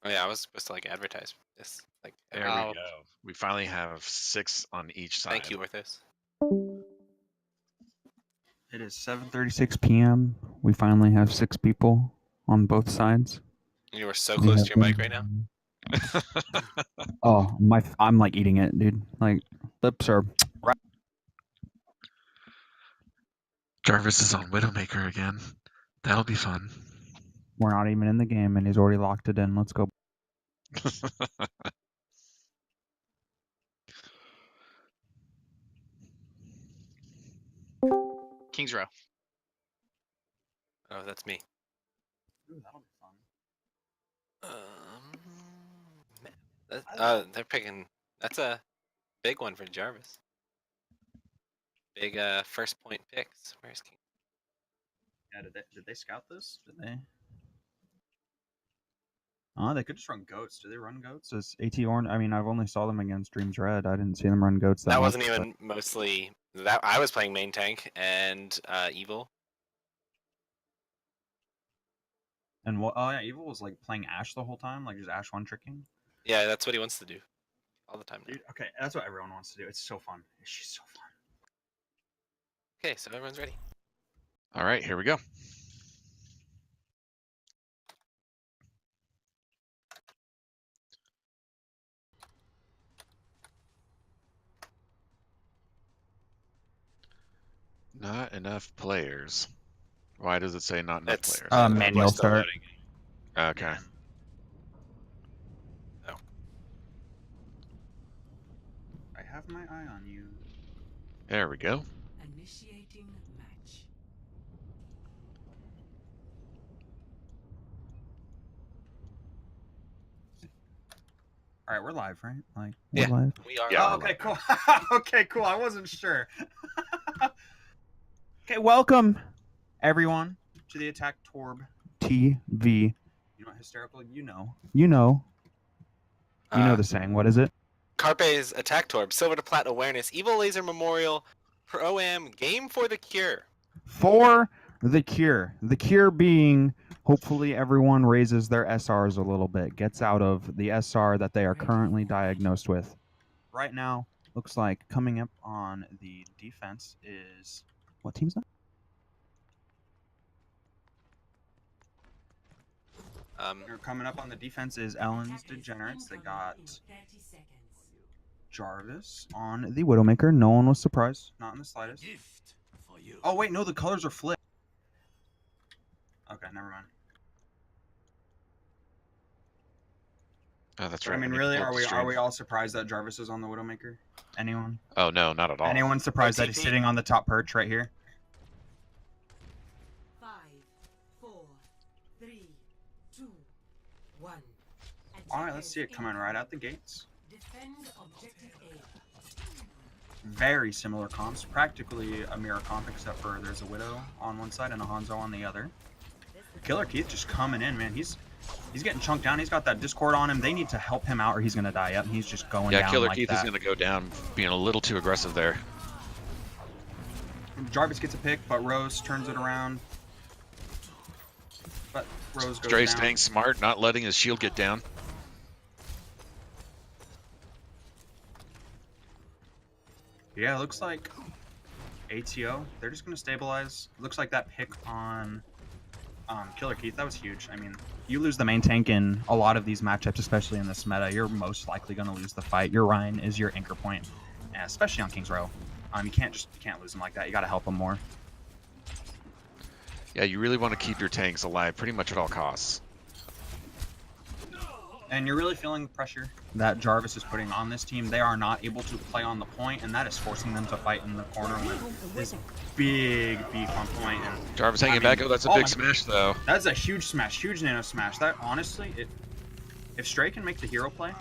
Oh yeah, I was supposed to like advertise this. Like There we go. We finally have 6 on each side. Thank you, Orthos. It is 7:36 p.m. We finally have 6 people on both sides. You were so close to your mic right now. Oh, I'm like eating it, dude. Like lips are. Jarvis is on Widowmaker again. That'll be fun. We're not even in the game, and he's already locked it in. Let's go. King's Row. Oh, that's me. Ooh, that'll be fun. They're picking. That's a big one for Jarvis. Big first point picks. Where's King? Yeah, did they scout this? Did they? Oh, they could just run goats. Do they run goats? Is AT Orange? I mean, I've only saw them against Dreams Red. I didn't see them run goats that That much, wasn't even mostly that. I was playing main tank and Evil. And what? Oh yeah, Evil was like playing Ashe the whole time, like just Ashe one tricking. Yeah, that's what he wants to do all the time now. Dude, okay, that's what everyone wants to do. It's so fun. She's so fun. Okay, so everyone's ready. All right, here we go. Not enough players. Why does it say not enough players? Manual start. Okay. Yeah. Oh. I have my eye on you. There we go. Initiating match. All right, we're live, right? Like, we're live. We are. Yeah, okay, cool. Okay, cool. I wasn't sure. Okay, welcome everyone to the Attack Torb TV. You know what hysterical? You know the saying. What is it? Carpe's Attack Torb, Silver to Plat Awareness, Evil Laser Memorial, Pro-Am, Game for the Cure. For the cure. The cure being hopefully everyone raises their SRs a little bit, gets out of the SR that they are currently diagnosed with. Right now, looks like coming up on the defense is... What team's that? Coming up on the defense is Ellen's Degenerates. They got Jarvis on the Widowmaker. No one was surprised. Not in the slightest. Oh, wait, no, the colors are flipped. Okay, never mind. Oh, that's right. I mean, really, are we all surprised that Jarvis is on the Widowmaker? Anyone? Oh, no, not at all. Anyone surprised that he's sitting on the top perch right here? 5, 4, 3, 2, 1. All right, let's see it coming right out the gates. Defend objective A. Very similar comps, practically a mirror comp, except for there's a Widow on one side and a Hanzo on the other. Killer Keith just coming in, man. He's getting chunked down. He's got that Discord on him. They need to help him out or he's going to die. Yep, he's just going down. Yeah, Killer like Keith that. is going to go down, being a little too aggressive there. Jarvis gets a pick, but Rose turns it around. But Rose goes Stray down. staying smart, not letting his shield get down. Yeah, it looks like ATO, they're just going to stabilize. Looks like that pick on Killer Keith, that was huge. I mean, you lose the main tank in a lot of these matchups, especially in this meta, you're most likely going to lose the fight. Your Ryan is your anchor point, especially on King's Row. You can't lose him like that. You got to help him more. Yeah, you really want to keep your tanks alive pretty much at all costs. And you're really feeling the pressure that Jarvis is putting on this team. They are not able to play on the point, and that is forcing them to fight in the corner with this big beef on point. And Jarvis hanging back. Oh, that's a big smash, though. That's a huge smash, huge nano smash. That honestly, if Stray can make the hero play,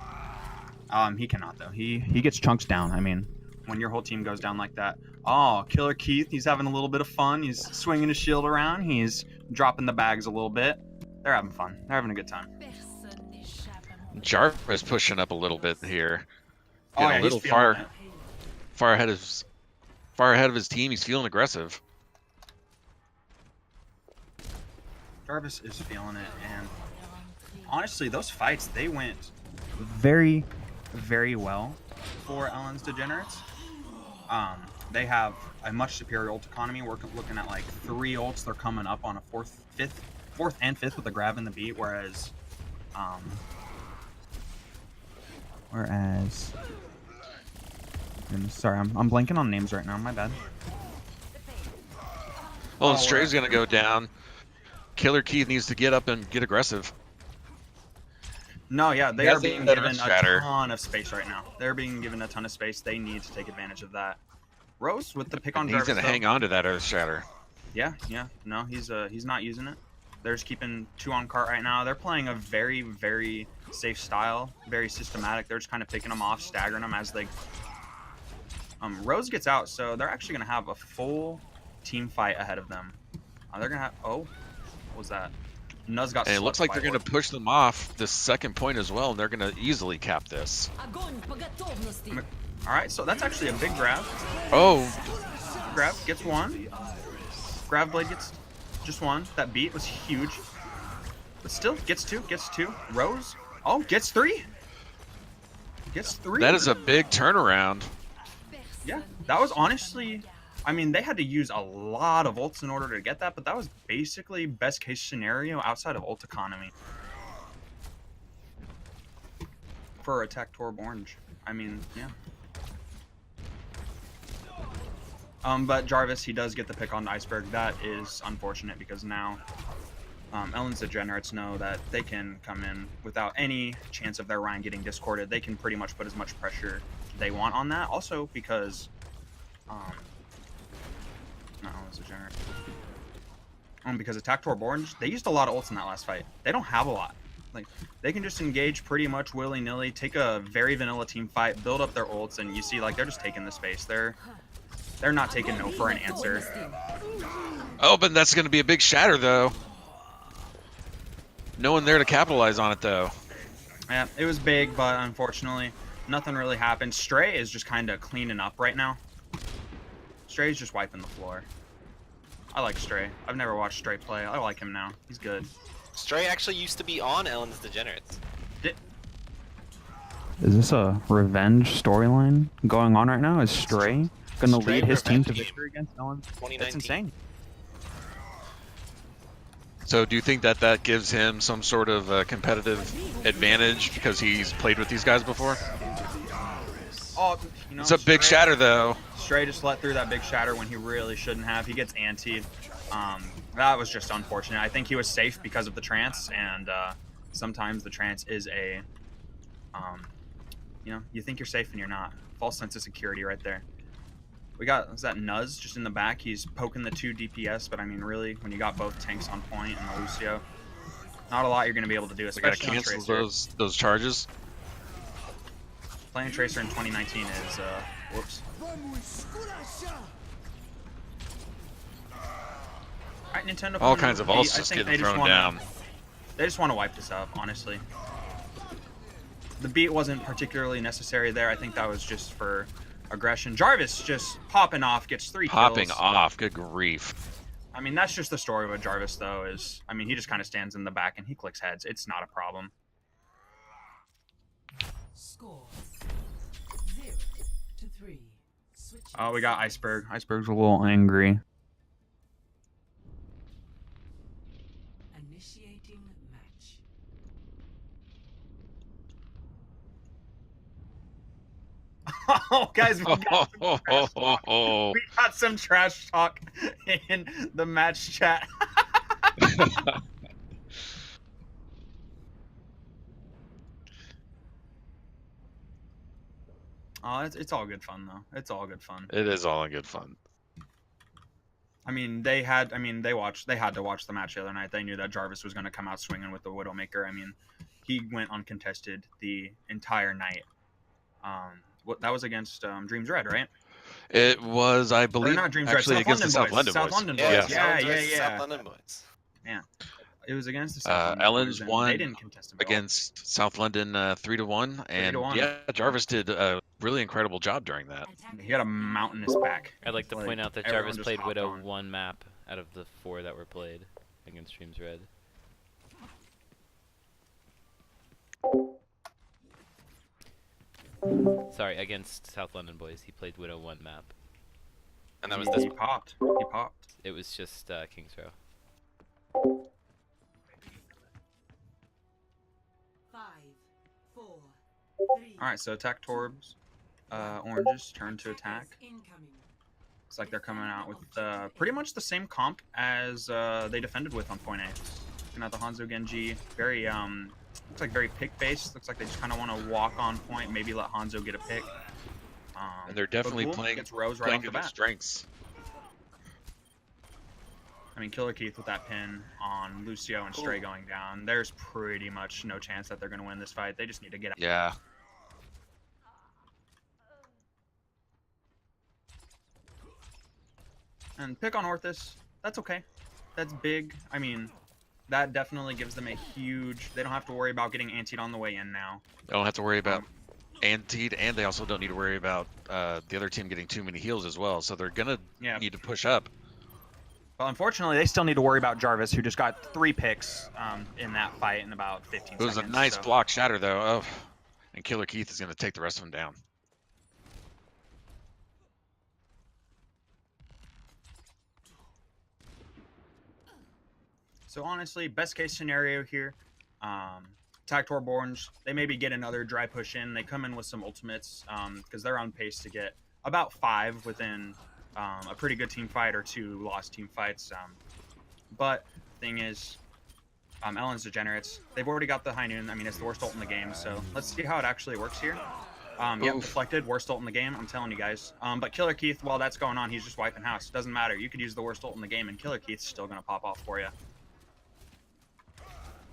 he cannot though. He gets chunks down. I mean, when your whole team goes down like that. Oh, Killer Keith, he's having a little bit of fun. He's swinging his shield around. He's dropping the bags a little bit. They're having fun. They're having a good time. Jarvis pushing up a little bit here. Getting a little far ahead of his team. He's feeling aggressive. Jarvis is feeling it, and honestly, those fights, they went very, very well for Ellen's Degenerates. They have a much superior ult economy. We're looking at like 3 ults. They're coming up on a fourth and fifth with the grab and the beat, whereas sorry, I'm blanking on names right now. My bad. Oh, and Stray's gonna go down. Killer Keith needs to get up and get aggressive. No, yeah, they He are has being the given a shatter. ton of space right now. They're being given a ton of space. They need to take advantage of that. Rose with the pick on And Jarvis. he's gonna though. hang on to that Earth Shatter. Yeah. No, he's not using it. They're just keeping 2 on cart right now. They're playing a very, very safe style, very systematic. They're just kind of picking them off, staggering them as they. Rose gets out, so they're actually gonna have a full team fight ahead of them. They're gonna have. Oh, what was that? Nuz got. And it looks like by they're gonna Orb. push them off this second point as well, and they're gonna easily cap this. All right, so that's actually a big grab. Oh, Grab gets 1. Grab blade gets just 1. That beat was huge. But still, gets 2, gets 2. Rose, oh, gets 3. Gets 3. that is a big turnaround. Yeah, that was honestly, I mean, they had to use a lot of ults in order to get that, but that was basically best case scenario outside of ult economy. For Attack Torb Orange. I mean, yeah. But Jarvis, he does get the pick on the Iceberg. That is unfortunate because now Ellen's Degenerates know that they can come in without any chance of their Ryan getting discorded. They can pretty much put as much pressure they want on that. Also because, not Ellen's Degenerates. Because Attack Torb Orange, they used a lot of ults in that last fight. They don't have a lot. Like, they can just engage pretty much willy-nilly, take a very vanilla team fight, build up their ults, and you see, like, they're just taking the space. They're not taking no for an answer. Oh, but that's gonna be a big shatter though. No one there to capitalize on it though. Yeah, it was big, but unfortunately, nothing really happened. Stray is just kind of cleaning up right now. Stray's just wiping the floor. I like Stray. I've never watched Stray play. I like him now. He's good. Stray actually used to be on Ellen's Degenerates. Is this a revenge storyline going on right now? Is Stray gonna Stray lead his team to revenge game. victory against Ellen? 2019. That's insane. So do you think that that gives him some sort of competitive advantage because he's played with these guys before? Oh, you know, It's a big Stray- shatter though. Stray just let through that big shatter when he really shouldn't have. He gets antied. That was just unfortunate. I think he was safe because of the trance, and sometimes the trance is a, you know, you think you're safe and you're not. False sense of security right there. We got, is that Nuz just in the back? He's poking the 2 DPS, but I mean, really, when you got both tanks on point and the Lucio, not a lot you're going to be able to do, We gotta especially on cancel Tracer. those charges. Playing Tracer in 2019 is, whoops. Alright, Nintendo. All putting kinds of up a beat. ults I just think getting they just thrown wanna- down. They just want to wipe this up, honestly. The beat wasn't particularly necessary there. I think that was just for aggression. Jarvis just popping off, gets 3 Popping kills. off, good grief. I mean, that's just the story with Jarvis, though, is, I mean, he just kind of stands in the back and he clicks heads. It's not a problem. Score 0-3. Switching Oh, we got Iceberg. Iceberg's a little angry. Initiating match. Oh, guys, Oh, we got some trash talk in the match chat. Oh, it's all good fun though. It's all good fun. it is all in good fun. I mean, they had to watch the match the other night. They knew that Jarvis was going to come out swinging with the Widowmaker. I mean, he went uncontested the entire night. That was against Dreams Red, right? It was, I Or believe, not Dreams Red, actually South against the South London London Boys. boys. South London Yeah, Boys. Ellen's Yeah, versus yeah. South London boys. It was against the South London Ellen's Boys, and won they didn't contest him at all. against South London 3-1, and 3-1. yeah, Jarvis did a really incredible job during that. He had a mountainous back. I'd like to Like, point out that everyone Jarvis just played hopped Widow on. 1 map out of the 4 that were played against Dreams Red. Sorry, against South London boys. He played Widow 1 map. And that was He, this he one. popped. He popped. It was just King's Row. 5, 4, 3. All right, so attack Torbs. Oranges turn to attack. Incoming. Looks like they're coming out with pretty much the same comp as they defended with on point A. Looking at the Hanzo Genji, very looks like very pick based. Looks like they just kind of want to walk on point, maybe let Hanzo get a pick. And they're but definitely cool, playing gets Rose right playing off to the their bat. strengths. I mean, Killer Keith with that pin on Lucio and Stray going down. There's pretty much no chance that they're going to win this fight. They just need to get out. Yeah. And pick on Orthus. That's okay. That's big. I mean, that definitely gives them a huge... They don't have to worry about getting antied on the way in now. They don't have to worry about antied, and they also don't need to worry about the other team getting too many heals as well. So they're gonna need to push up. But unfortunately, they still need to worry about Jarvis, who just got 3 picks in that fight in about 15 seconds. It was a nice block shatter, though. Oh. And Killer Keith is going to take the rest of them down. So honestly, best case scenario here, attack Torborns, they maybe get another dry push in. They come in with some ultimates because they're on pace to get about 5 within a pretty good team fight or 2 lost team fights. But the thing is, Ellen's Degenerates, they've already got the high noon. I mean, it's the worst ult in the game. So let's see how it actually works here. Yep, deflected, worst ult in the game. I'm telling you guys. But Killer Keith, while that's going on, he's just wiping house. Doesn't matter. You could use the worst ult in the game, and Killer Keith's still going to pop off for you.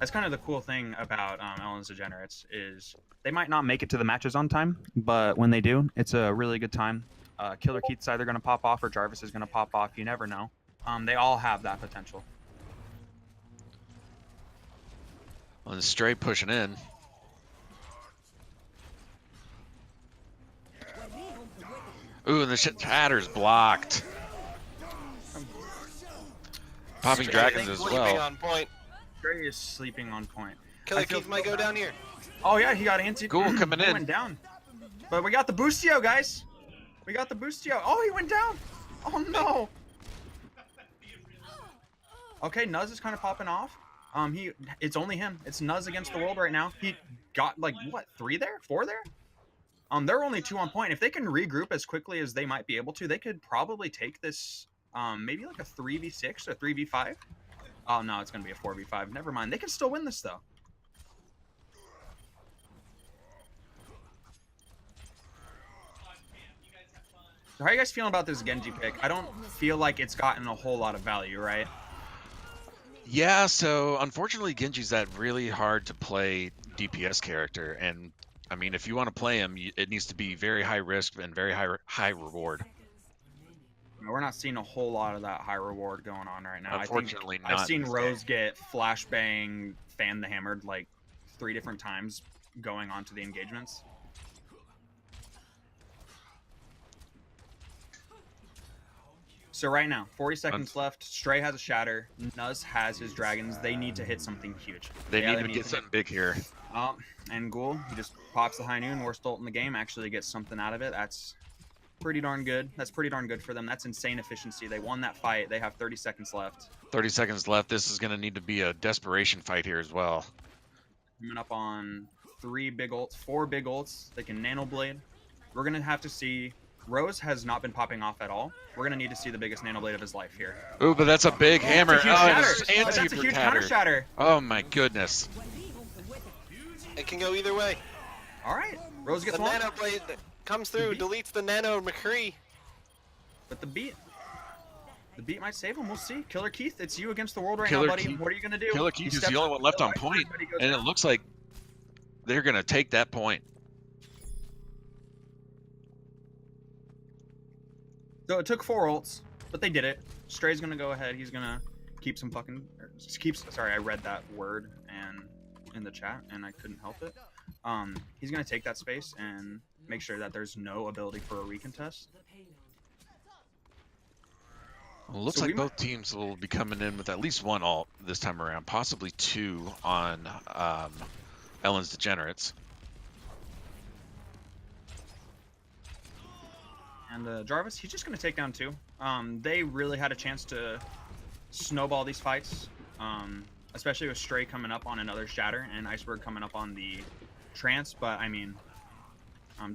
That's kind of the cool thing about Ellen's Degenerates is they might not make it to the matches on time, but when they do, it's a really good time. Killer Keith's either going to pop off or Jarvis is going to pop off. You never know. They all have that potential. Well, Stray pushing in. Ooh, and the shatter's blocked. Popping dragons as well. On point. Stray is sleeping on point. Killer Keith might go down here. Oh yeah, he got anti. Cool, coming in. He went down. But we got the boostio, guys. We got the boostio. Oh, he went down. Oh no. Okay, Nuz is kind of popping off. It's only him. It's Nuz against the world right now. He got like what, 3 there, 4 there? They're only 2 on point. If they can regroup as quickly as they might be able to, they could probably take this. Maybe like a 3v6 or 3v5. Oh no, it's gonna be a 4v5. Never mind. They can still win this though. So how are you guys feeling about this Genji pick? I don't feel like it's gotten a whole lot of value, right? Yeah, so unfortunately Genji's that really hard to play DPS character, and I mean if you want to play him, it needs to be very high risk and very high reward. We're not seeing a whole lot of that high reward going on right now. Unfortunately, I've seen Rose get flashbang, fan the hammered like 3 different times going on to the engagements. So right now, 40 seconds left. Stray has a shatter. Nuz has his dragons. They need to hit something huge. They need to get something big here. And Ghoul, he just pops the high noon, worst ult in the game, actually gets something out of it. That's pretty darn good. That's pretty darn good for them. That's insane efficiency. They won that fight. They have 30 seconds left. 30 seconds left. This is going to need to be a desperation fight here as well. Coming up on 3 big ults, 4 big ults. They can nano blade. We're going to have to see. Rose has not been popping off at all. We're going to need to see the biggest nano blade of his life here. Ooh, but that's a big hammer. That's a huge counter shatter. Oh my goodness. It can go either way. All right. Rose gets the one. nano blade comes through, deletes the nano McCree. But the beat might save him. We'll see. Killer Keith, it's you against the world right now, buddy. What are you going to do? Killer Keith is the only one left on point, and it looks like they're going to take that point. So it took 4 ults, but they did it. Stray's gonna go ahead. He's gonna keep some fucking sorry, I read that word and in the chat and I couldn't help it. He's gonna take that space and make sure that there's no ability for a recontest. Well, it looks like both teams will be coming in with at least 1 ult this time around, possibly 2 on Ellen's Degenerates. And Jarvis, he's just going to take down 2. They really had a chance to snowball these fights, especially with Stray coming up on another Shatter and Iceberg coming up on the Trance. But, I mean,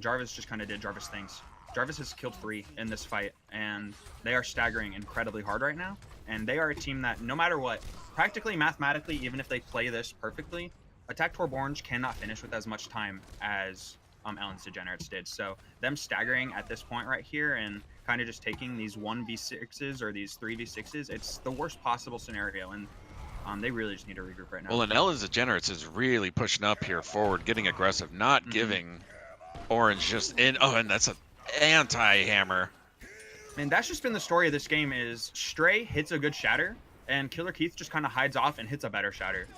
Jarvis just kind of did Jarvis things. Jarvis has killed 3 in this fight, and they are staggering incredibly hard right now. And they are a team that, no matter what, practically mathematically, even if they play this perfectly, Attack Torborge cannot finish with as much time as Ellen's Degenerates did. So them staggering at this point right here and kind of just taking these 1v6s or these 3v6s, it's the worst possible scenario, and they really just need to regroup right now. Well, and Ellen's Degenerates is really pushing up here forward, getting aggressive, not giving Orange just in. Oh, and that's an anti-hammer. And that's just been the story of this game is Stray hits a good Shatter, and Killer Keith just kind of hides off and hits a better Shatter.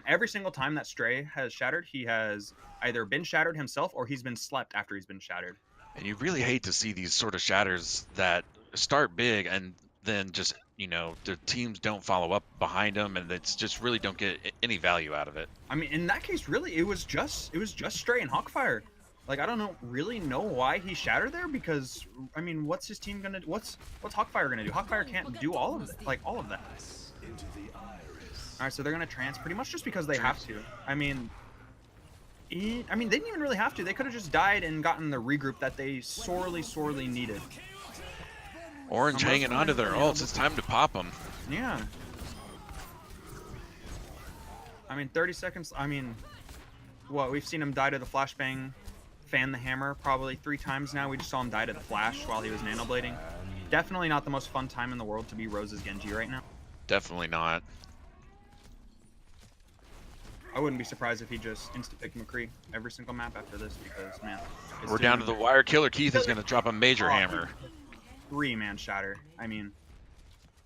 Every single time that Stray has shattered, he has either been shattered himself or he's been slept after he's been shattered. And you really hate to see these sort of shatters that start big and then just, you know, the teams don't follow up behind them, and it's just really don't get any value out of it. I mean, in that case, really, it was just Stray and Hawkfire. Like, I don't really know why he shattered there, because I mean, what's his team gonna? What's Hawkfire gonna do? Hawkfire can't do all of it, like all of that. All right, so they're gonna trance pretty much just because they have to. I mean, they didn't even really have to. They could have just died and gotten the regroup that they sorely needed. Orange hanging onto their ults. It's time to pop them. Yeah. I mean, 30 seconds. I mean, what, we've seen him die to the flashbang, fan the hammer probably 3 times now. We just saw him die to the flash while he was nanoblading. Definitely not the most fun time in the world to be Rose's Genji right now. Definitely not. I wouldn't be surprised if he just insta-picked McCree every single map after this, because, man. We're down to the wire. Killer Keith is going to drop a major hammer. 3-man shatter. I mean,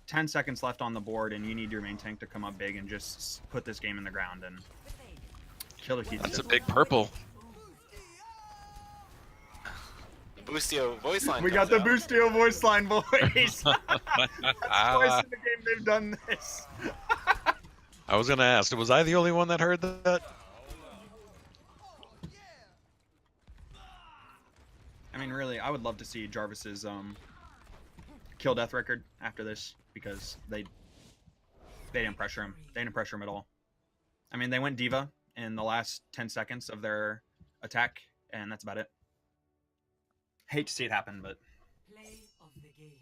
10 seconds left on the board, and you need your main tank to come up big and just put this game in the ground. And Killer Keith. That's a big purple. Boostio voice line. We got the Boostio voice line, boys. That's twice in the game they've done this. I was going to ask, was I the only one that heard that? I mean, really, I would love to see Jarvis's kill death record after this, because they didn't pressure him. They didn't pressure him at all. I mean, they went Diva in the last 10 seconds of their attack, and that's about it. Hate to see it happen, but Play of the game.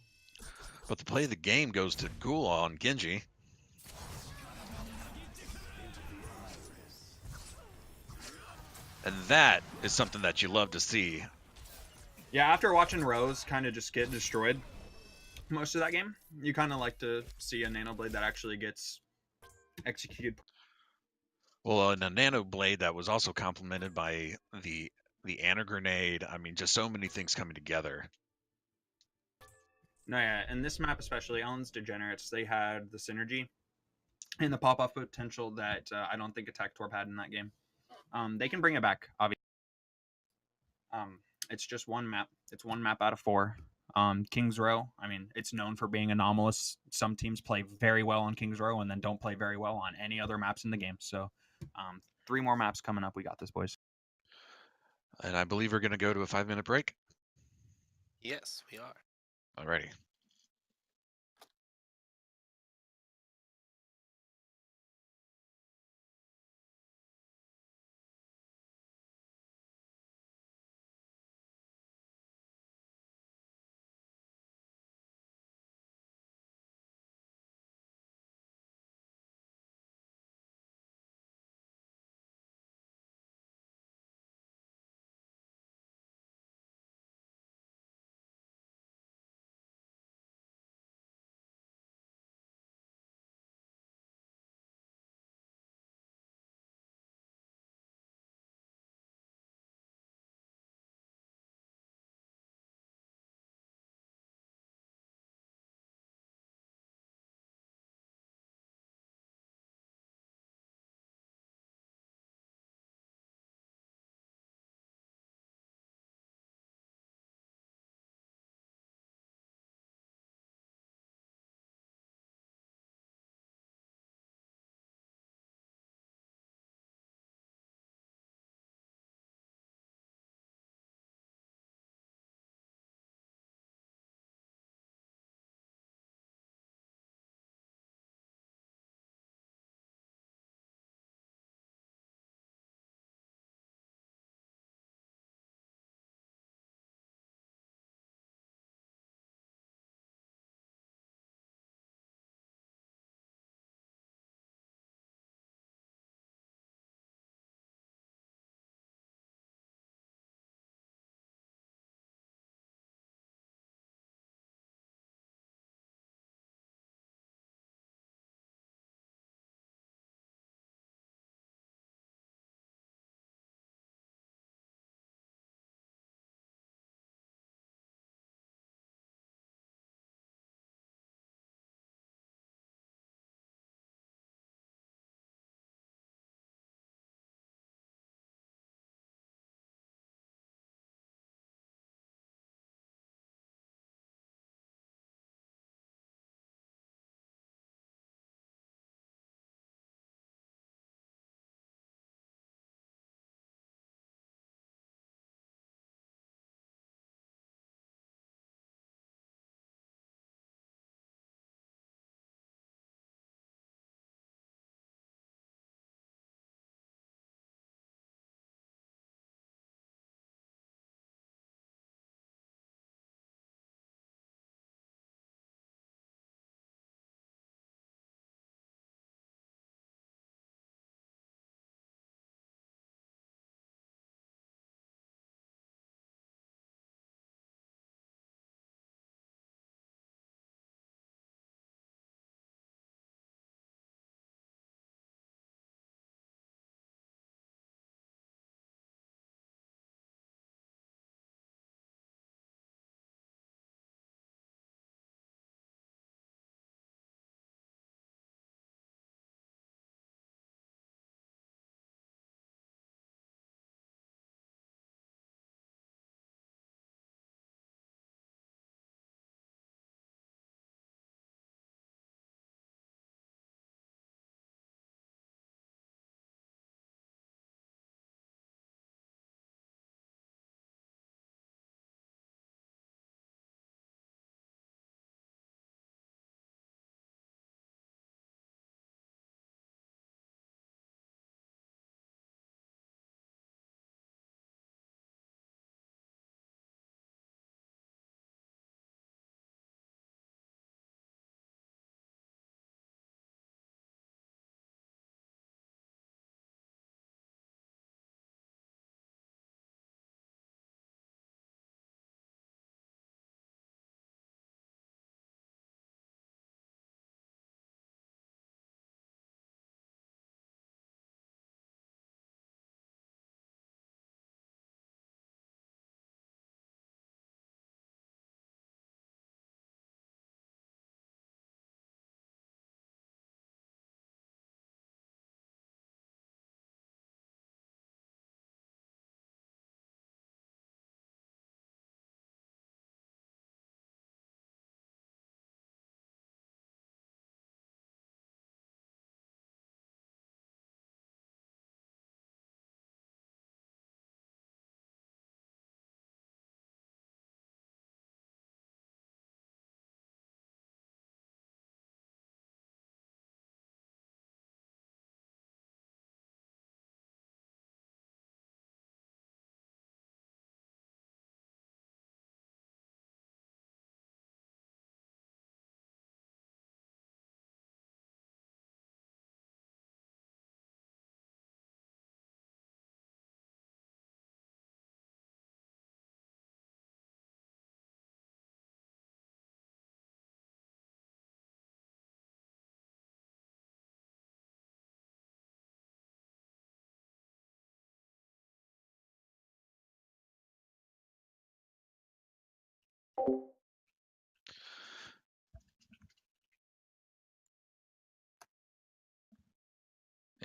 But the play of the game goes to Gula on Genji. And that is something that you love to see. yeah, after watching Rose kind of just get destroyed most of that game, you kind of like to see a Nano Blade that actually gets executed. Well, and a Nano Blade that was also complemented by the Ana Grenade. I mean, just so many things coming together. No, yeah, and this map especially, Ellen's Degenerates, they had the synergy and the pop-off potential that I don't think Attack Torb had in that game. They can bring it back, obviously. It's just one map. It's one map out of 4. Kings Row, I mean, it's known for being anomalous. Some teams play very well on Kings Row and then don't play very well on any other maps in the game. So 3 more maps coming up. We got this, boys. And I believe we're going to go to a 5-minute break. Yes, we are. Alrighty.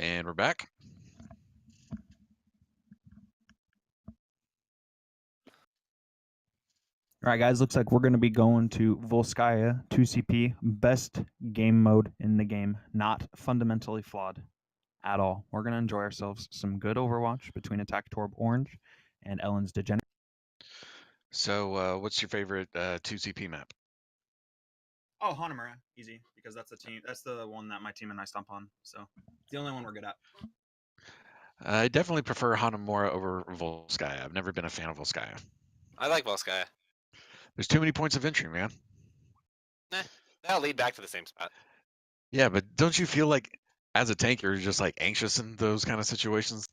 And we're back. All right, guys, looks like we're going to be going to Volskaya 2CP, best game mode in the game, not fundamentally flawed at all. We're going to enjoy ourselves some good Overwatch between Attack Torb Orange and Ellen's Degenerate. So, what's your favorite 2CP map? Oh, Hanamura, easy, because that's the team. That's the one that my team and I stomp on. So it's the only one we're good at. I definitely prefer Hanamura over Volskaya. I've never been a fan of Volskaya. I like Volskaya. There's too many points of entry, man. Nah, that'll lead back to the same spot. Yeah, but don't you feel like as a tank you're just like anxious in those kind of situations?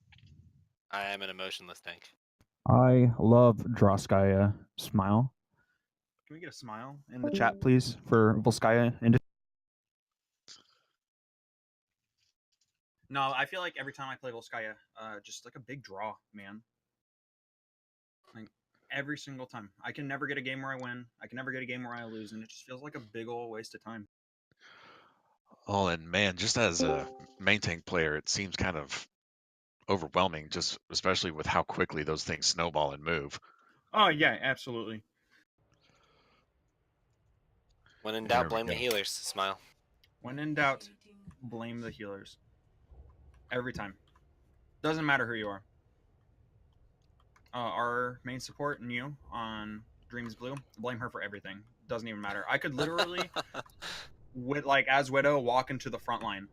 I am an emotionless tank. I love Droskaya Smile. Can we get a smile in the chat, please, for Volskaya? No, I feel like every time I play Volskaya, just like a big draw, man. Like every single time. I can never get a game where I win. I can never get a game where I lose, and it just feels like a big old waste of time. Oh, and man, just as a main tank player, it seems kind of overwhelming, just especially with how quickly those things snowball and move. Oh yeah, absolutely. When in There doubt, we blame the go. healers. Smile. When in doubt, blame the healers. Every time. Doesn't matter who you are. Our main support, New, on Dreams Blue, blame her for everything. Doesn't even matter. I could literally, with like as Widow, walk into the front line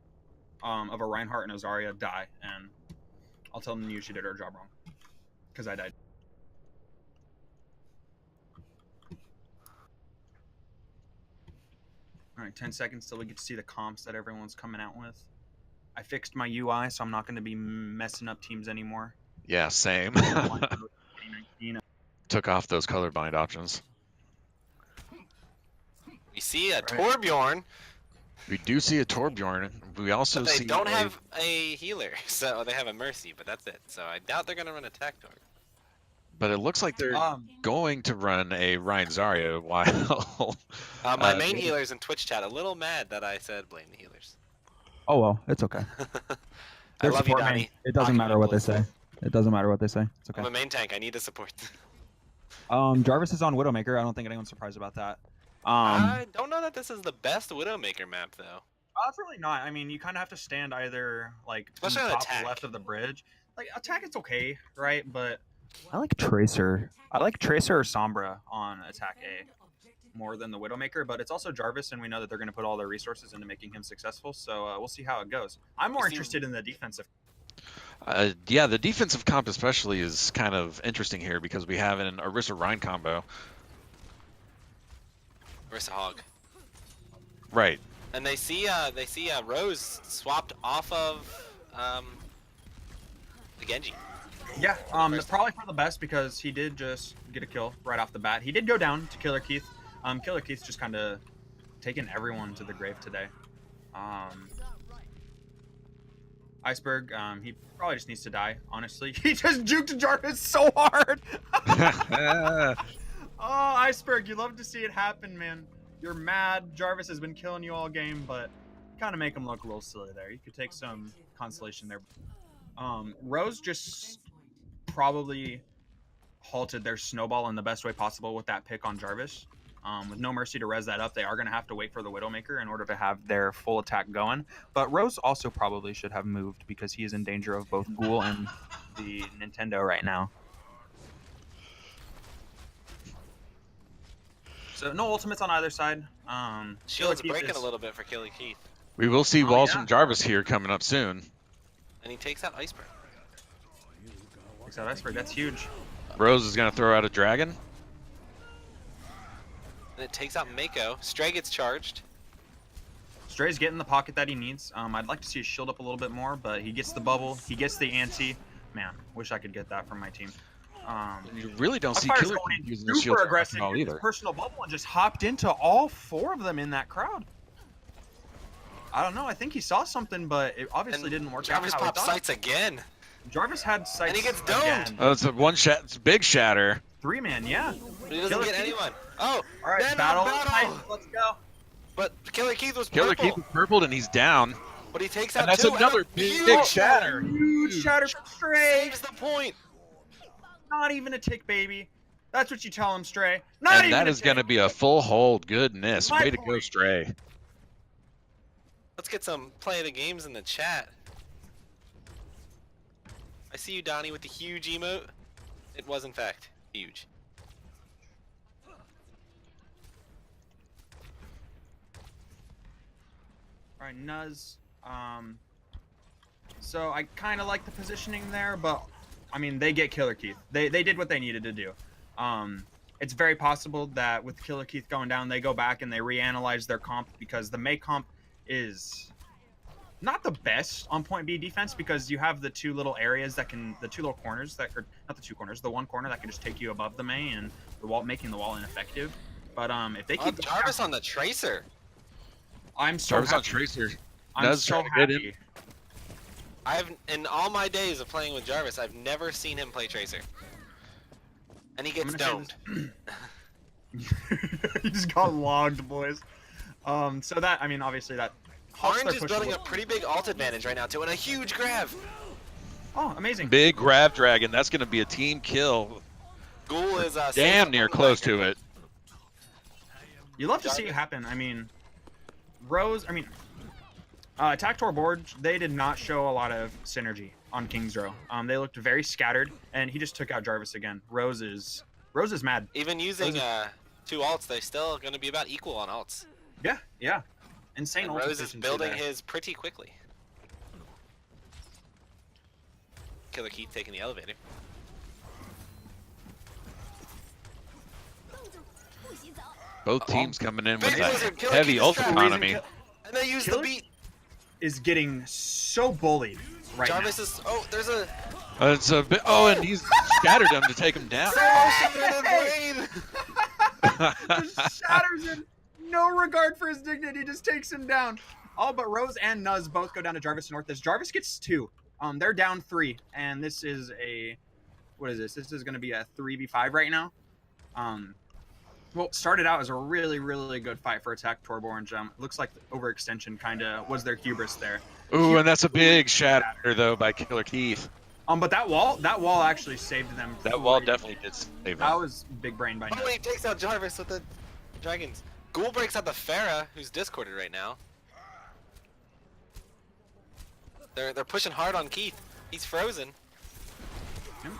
of a Reinhardt and a Zarya, die, and I'll tell New she did her job wrong. Because I died. Alright, 10 seconds till we get to see the comps that everyone's coming out with. I fixed my UI, so I'm not going to be messing up teams anymore. Yeah, same. 2019. Took off those colorblind options. We see a Right. Torbjorn, We do see a Torbjorn. We also but they see don't have a healer. So they have a Mercy, but that's it. So I doubt they're going to run attack Torb. but it looks like they're going to run a Ryan Zarya while My main healer's in Twitch chat a little mad that I said blame the healers. Oh well, it's okay. I They're love you, support main. Donnie. It doesn't matter what they say. It doesn't matter what they say. It's okay. I'm a main tank. I need to support. Jarvis is on Widowmaker. I don't think anyone's surprised about that. I don't know that this is the best Widowmaker map, though. It's really not. I mean, you kind of have to stand either like Especially on on the top attack. left of the bridge. Like attack, it's okay, right? But I like Tracer. I like Tracer or Sombra on attack A more than the Widowmaker. But it's also Jarvis, and we know that they're going to put all their resources into making him successful. So we'll see how it goes. I'm more interested in the defensive. yeah, the defensive comp especially is kind of interesting here because we have an Orisa Rhine combo. Orisa Hog. Right. And they see Rose swapped off of the Genji. Yeah, it's probably for the best because he did just get a kill right off the bat. He did go down to Killer Keith. Killer Keith's just kind of taking everyone to the grave today. Iceberg, he probably just needs to die, honestly. He just juked Jarvis so hard! Oh, Iceberg, you love to see it happen, man. You're mad. Jarvis has been killing you all game, but kind of make him look a little silly there. You could take some consolation there. Rose just probably halted their snowball in the best way possible with that pick on Jarvis. With no mercy to res that up, they are going to have to wait for the Widowmaker in order to have their full attack going. But Rose also probably should have moved because he is in danger of both Ghoul and the Nintendo right now. So no ultimates on either side. Shield's breaking a little bit for Killer Keith. We will see walls yeah. from Jarvis here coming up soon. And he takes out Iceberg. Takes out Iceberg. That's huge. Rose is going to throw out a dragon. And it takes out Mako. Stray gets charged. Stray's getting the pocket that he needs. I'd like to see his shield up a little bit more, but he gets the bubble. He gets the anti. Man, wish I could get that from my team. You really don't see Fire's Killer going Keith using in the shield super very much aggressive. at all Used either. personal bubble and just hopped into all four of them in that crowd. I don't know. I think he saw something, but it obviously didn't work Jarvis out how he pops thought. sights again. Jarvis had sights. And he gets domed. again. Oh, it's a it's a big shatter. 3-man, yeah. But he doesn't Killer get Keith. anyone. Oh, All right, man battle. on battle. Let's go. But Killer Keith was Killer purple. Keith is purpled and he's down. But he takes And out that's two. another and a big huge shatter. Huge shatter from Stray. Saves the point. Not even a tick, baby. That's what you tell him, Stray. Not And even that a is going to tick. be a full hold. Goodness. My Way to go, point. Stray. Let's get some play of the games in the chat. I see you, Donnie, with the huge emote. It was, in fact, huge. All right, Nuz. So I kind of like the positioning there, but I mean, they get Killer Keith. They did what they needed to do. It's very possible that with Killer Keith going down, they go back and they reanalyze their comp because the May comp is not the best on point B defense because you have the two little areas that can, the two little corners that, or not the two corners, the one corner that can just take you above the May and the wall, making the wall ineffective. But if they keep Jarvis on the Tracer. I'm so Jarvis on happy. Tracer. I'm Nuz so trying to get happy. in. In all my days of playing with Jarvis, I've never seen him play Tracer. And he gets I'm gonna domed. He just got logged, boys. So that, I mean, obviously that halts Orange their is push building a little- pretty big ult advantage right now, too, and a huge grab. Oh, amazing. Big grab dragon. That's going to be a team kill. Ghoul is Damn near close to it. You love to see it Jarvis. happen. I mean, Tactor board, they did not show a lot of synergy on King's Row. They looked very scattered, and he just took out Jarvis again. Rose is mad. Even using two ults, they're still going to be about equal on ults. Yeah. Insane And ult Rose is efficiency building there. his pretty quickly. Killer Keith taking the elevator. Both teams coming in with Big that Blizzard, Killer heavy Keith ult is trapped. economy. And they use the Killer- beat. Is getting so bullied right Jarvis is. Oh, there's a. It's a bit. Oh, and he's scattered him to take him down. now. Just shatters him. No regard for his dignity. Just takes him down. All but Rose and Nuz both go down to Jarvis North. As Jarvis gets 2. They're down 3, and this is a, what is this? This is going to be a 3v5 right now. Well, started out as a really, really good fight for Attack Torborn. Looks like the overextension kind of was their hubris there. Ooh, and that's a big shatter though by Killer Keith. But that wall actually saved them. That wall definitely did save That him. was big brain by Oh, Nuz. he takes out Jarvis with the dragons. Ghoul breaks out the Pharah, who's discorded right now. They're pushing hard on Keith. He's frozen.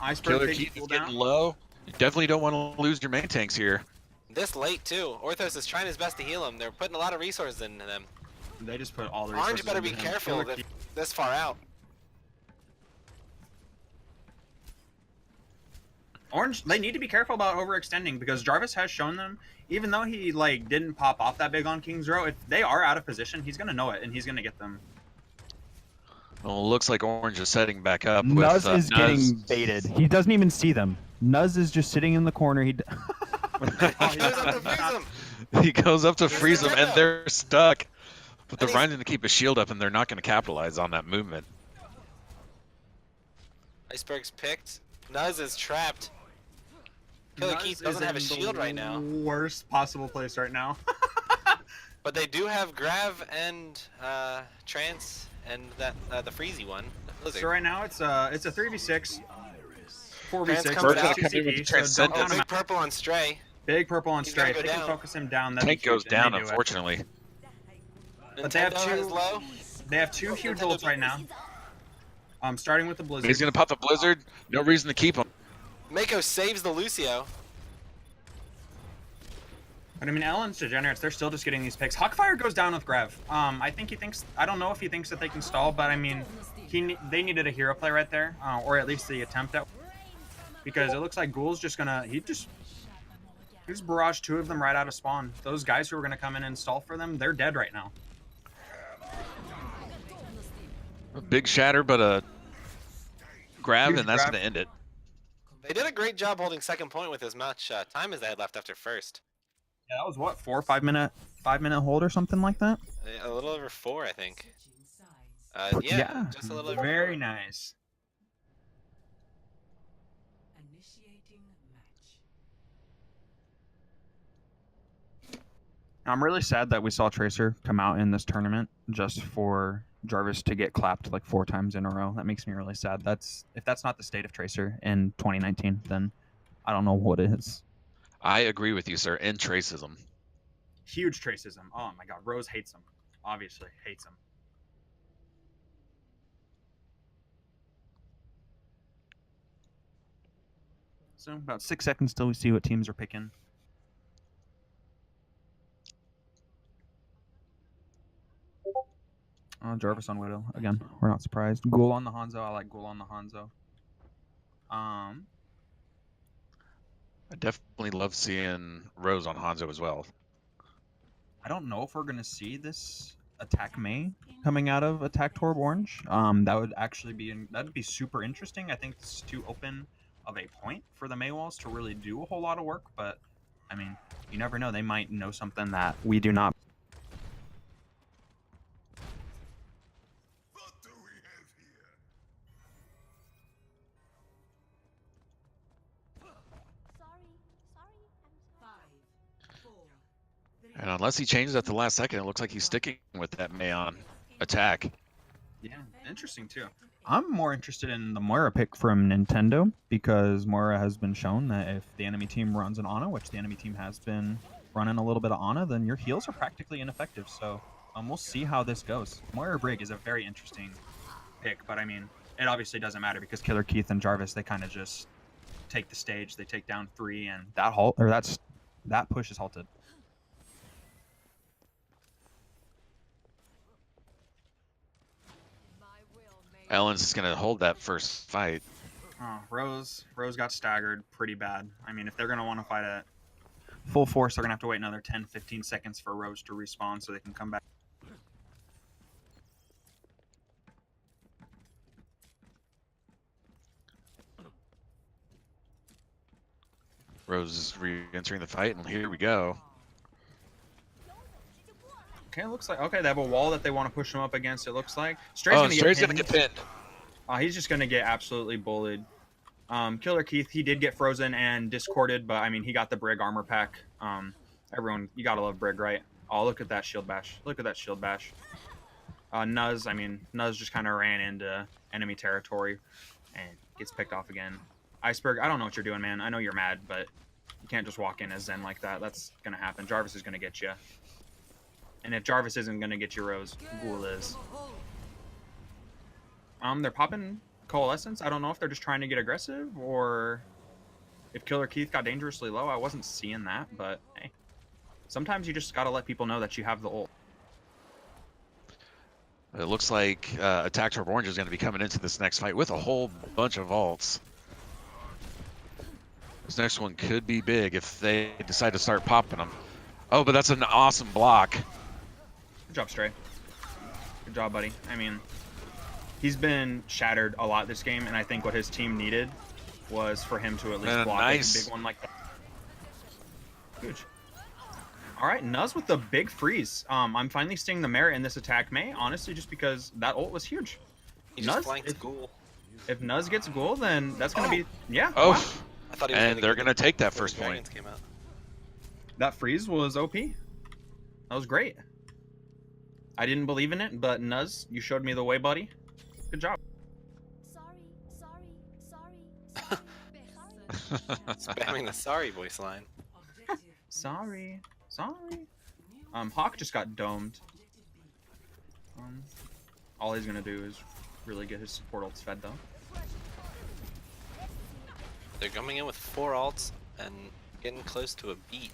Iceberg Killer takes Keith full is getting down. low. You definitely don't want to lose your main tanks here. This late too. Orthos is trying his best to heal him. They're putting a lot of resources into them. They just put all the Orange resources better be into him. careful Killer if this far out. Orange, they need to be careful about overextending because Jarvis has shown them, even though he didn't pop off that big on King's Row, if they are out of position, he's gonna know it and he's gonna get them. Well, it looks like Orange is setting back up. Nuz with, is getting baited. He doesn't even see them. Nuz is just sitting in the corner. He goes up to freeze him. He goes up to freeze them, and they're stuck. But they're And he's- grinding to keep a shield up, and they're not going to capitalize on that movement. Iceberg's picked. Nuz is trapped. Killer Nuz Keith is doesn't have a in the shield right now. Worst possible place right now. But they do have Grav and Trance and that the Freezy one. The Blizzard. So right now it's a 3v6, 4v6. Trans comes That's out. two Come in with CP, the so don't Transcendence. count him Big out. purple on Stray. Big purple on He's gotta Stray. go If they can down. focus him down, that'd be Tank goes huge, and down, they do it. unfortunately. But they have Nintendo is two- low. They have 2 huge ults right now. Starting with the Blizzard. He's going to pop the Blizzard. No reason to keep him. Mako saves the Lucio. But I mean, Ellen's Degenerates, they're still just getting these picks. Hawkfire goes down with Grav. I think he thinks, I don't know if he thinks that they can stall, but I mean, they needed a hero play right there, or at least the attempt at, because it looks like Ghoul's just gonna, he just barraged 2 of them right out of spawn. Those guys who were gonna come in and stall for them, they're dead right now. A big shatter, but a grab, Huge and that's grab. going to end it. They did a great job holding second point with as much time as they had left after first. Yeah, that was what, 4 or 5 minute hold or something like that? A little over 4, I think. Switching sides. Yeah, just a little over Very 4. nice. Initiating match. I'm really sad that we saw Tracer come out in this tournament just for Jarvis to get clapped like 4 times in a row. That makes me really sad. If that's not the state of Tracer in 2019, then I don't know what is. I agree with you, sir. And Tracism. Huge Tracism. Oh my god, Rose hates him. Obviously, hates him. So about 6 seconds till we see what teams are picking. Jarvis on Widow. Again, we're not surprised. Ghoul on the Hanzo. I like Ghoul on the Hanzo. I definitely love seeing Rose on Hanzo as well. I don't know if we're gonna see this attack Mei coming out of Attack Torb Orange. That would actually that'd be super interesting. I think it's too open of a point for the Mei walls to really do a whole lot of work, but I mean, you never know. They might know something that we do not. And unless he changes at the last second, it looks like he's sticking with that Mei on attack. Yeah, interesting too. I'm more interested in the Moira pick from Nintendo because Moira has been shown that if the enemy team runs an Ana, which the enemy team has been running a little bit of Ana, then your heals are practically ineffective. So we'll see how this goes. Moira Brig is a very interesting pick, but I mean, it obviously doesn't matter because Killer Keith and Jarvis, they kind of just take the stage. They take down 3, and that push is halted. Ellen's is going to hold that first fight. Oh, Rose got staggered pretty bad. I mean, if they're going to want to fight at full force, they're going to have to wait another 10-15 seconds for Rose to respawn so they can come back. Rose is re-entering the fight, and here we go. Okay, it looks like they have a wall that they want to push him up against. It looks like Stray's gonna get pinned. He's just gonna get absolutely bullied. Killer Keith, he did get frozen and discorded, but I mean he got the Brig armor pack. Everyone, you gotta love Brig, right? Oh, look at that shield bash! Look at that shield bash. Nuz just kind of ran into enemy territory and gets picked off again. Iceberg, I don't know what you're doing, man. I know you're mad, but you can't just walk in as Zen like that. That's gonna happen. Jarvis is gonna get you. And if Jarvis isn't going to get your Rose, Ghoul is. They're popping Coalescence. I don't know if they're just trying to get aggressive or if Killer Keith got dangerously low. I wasn't seeing that, but hey. Sometimes you just got to let people know that you have the ult. It looks like Attack Torb Orange is going to be coming into this next fight with a whole bunch of ults. This next one could be big if they decide to start popping them. Oh, but that's an awesome block. Good job, Stray. Good job, buddy. I mean, he's been shattered a lot this game, and I think what his team needed was for him to at least block a big one like that. Huge. All right, Nuz with the big freeze. I'm finally seeing the merit in this attack, Mei, honestly, just because that ult was huge. He just flanks Ghoul. If Nuz gets Ghoul, then that's going to be... Yeah. Oh, wow. I thought he was and they're going to take that first point. point. Came out. That freeze was OP. That was great. I didn't believe in it, but Nuz, you showed me the way, buddy. Good job. Spamming the sorry voice line. Sorry. Hawk just got domed. All he's gonna do is really get his support ults fed, though. They're coming in with 4 ults and getting close to a beat.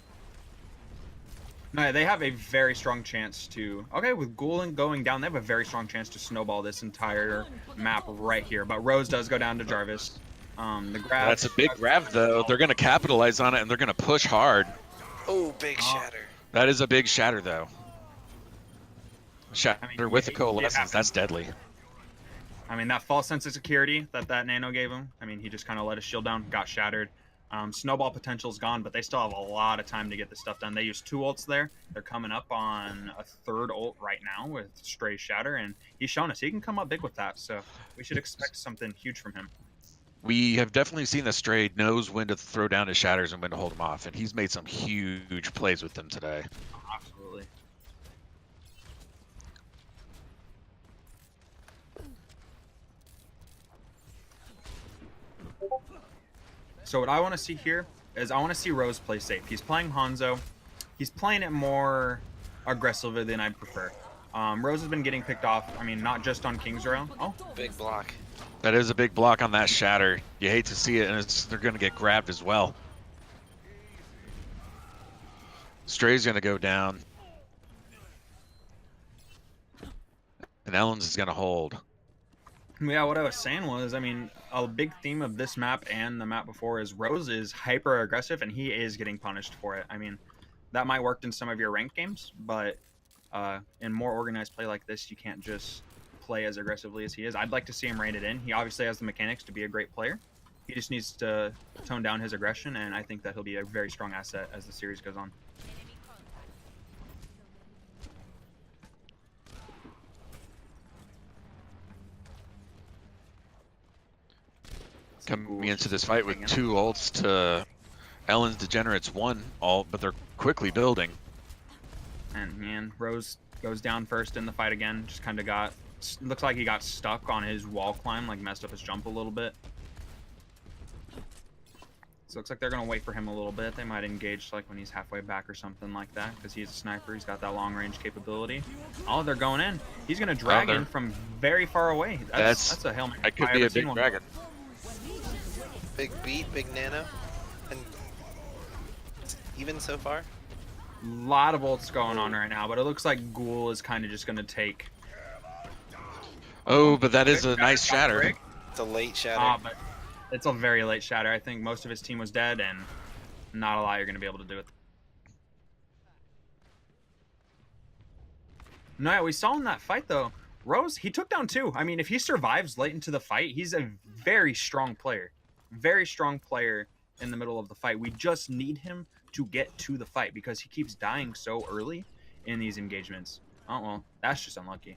No, they have a very strong chance to... Okay, with Ghoul going down, they have a very strong chance to snowball this entire map right here. But Rose does go down to Jarvis. The grab... That's a big grab, though. They're going to capitalize on it, and they're going to push hard. Oh, big shatter. That is a big shatter, though. Shatter with the Coalescence, that's deadly. I mean, that false sense of security that Nano gave him, I mean, he just kind of let his shield down, got shattered. Snowball potential's gone, but they still have a lot of time to get this stuff done. They used 2 ults there. They're coming up on a 3rd ult right now with Stray Shatter, and he's shown us he can come up big with that, so we should expect something huge from him. We have definitely seen that Stray knows when to throw down his shatters and when to hold them off, and he's made some huge plays with them today. Absolutely. So what I want to see here is I want to see Rose play safe. He's playing Hanzo. He's playing it more aggressively than I'd prefer. Rose has been getting picked off. I mean, not just on King's Row. Oh, Big block. That is a big block on that shatter. You hate to see it, and they're going to get grabbed as well. Stray's going to go down. And Ellens is going to hold. yeah, what I was saying was, I mean, a big theme of this map and the map before is Rose is hyper aggressive, and he is getting punished for it. I mean, that might work in some of your ranked games, but in more organized play like this, you can't just play as aggressively as he is. I'd like to see him rein it in. He obviously has the mechanics to be a great player. He just needs to tone down his aggression, and I think that he'll be a very strong asset as the series goes on. Coming into this fight with 2 ults to Ellen's Degenerates 1, but they're quickly building. And man, Rose goes down first in the fight again. Just kind of looks like he got stuck on his wall climb, like messed up his jump a little bit. So it looks like they're gonna wait for him a little bit. They might engage like when he's halfway back or something like that, because he's a sniper. He's got that long range capability. Oh, they're going in. He's gonna drag in from very far away. That's a Hail Mary. That could be a big dragon. Big beat, big nano. And even so far. Lot of ults going on right now, but it looks like Ghoul is kind of just gonna take. Oh, but that is a nice shatter. It's a late shatter. But it's a very late shatter. I think most of his team was dead, and not a lot you're gonna be able to do it. No, yeah, we saw in that fight though. Rose, he took down 2. I mean, if he survives late into the fight, he's a very strong player. Very strong player in the middle of the fight. We just need him to get to the fight because he keeps dying so early in these engagements. Oh, well, that's just unlucky.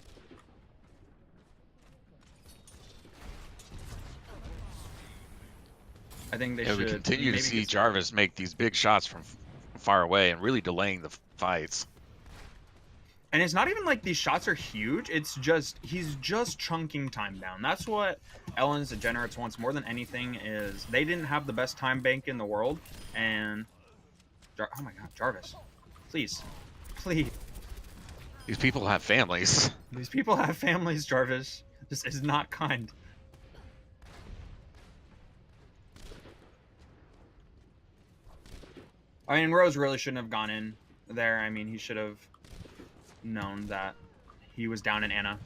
I think they should. We continue to see Jarvis make these big shots from far away and really delaying the fights. And it's not even like these shots are huge. It's just he's just chunking time down. That's what Ellen's Degenerates wants more than anything. Is they didn't have the best time bank in the world, and oh my God, Jarvis, please. These people have families. These people have families, Jarvis. This is not kind. I mean, Rose really shouldn't have gone in there. I mean, he should have known that he was down in Ana.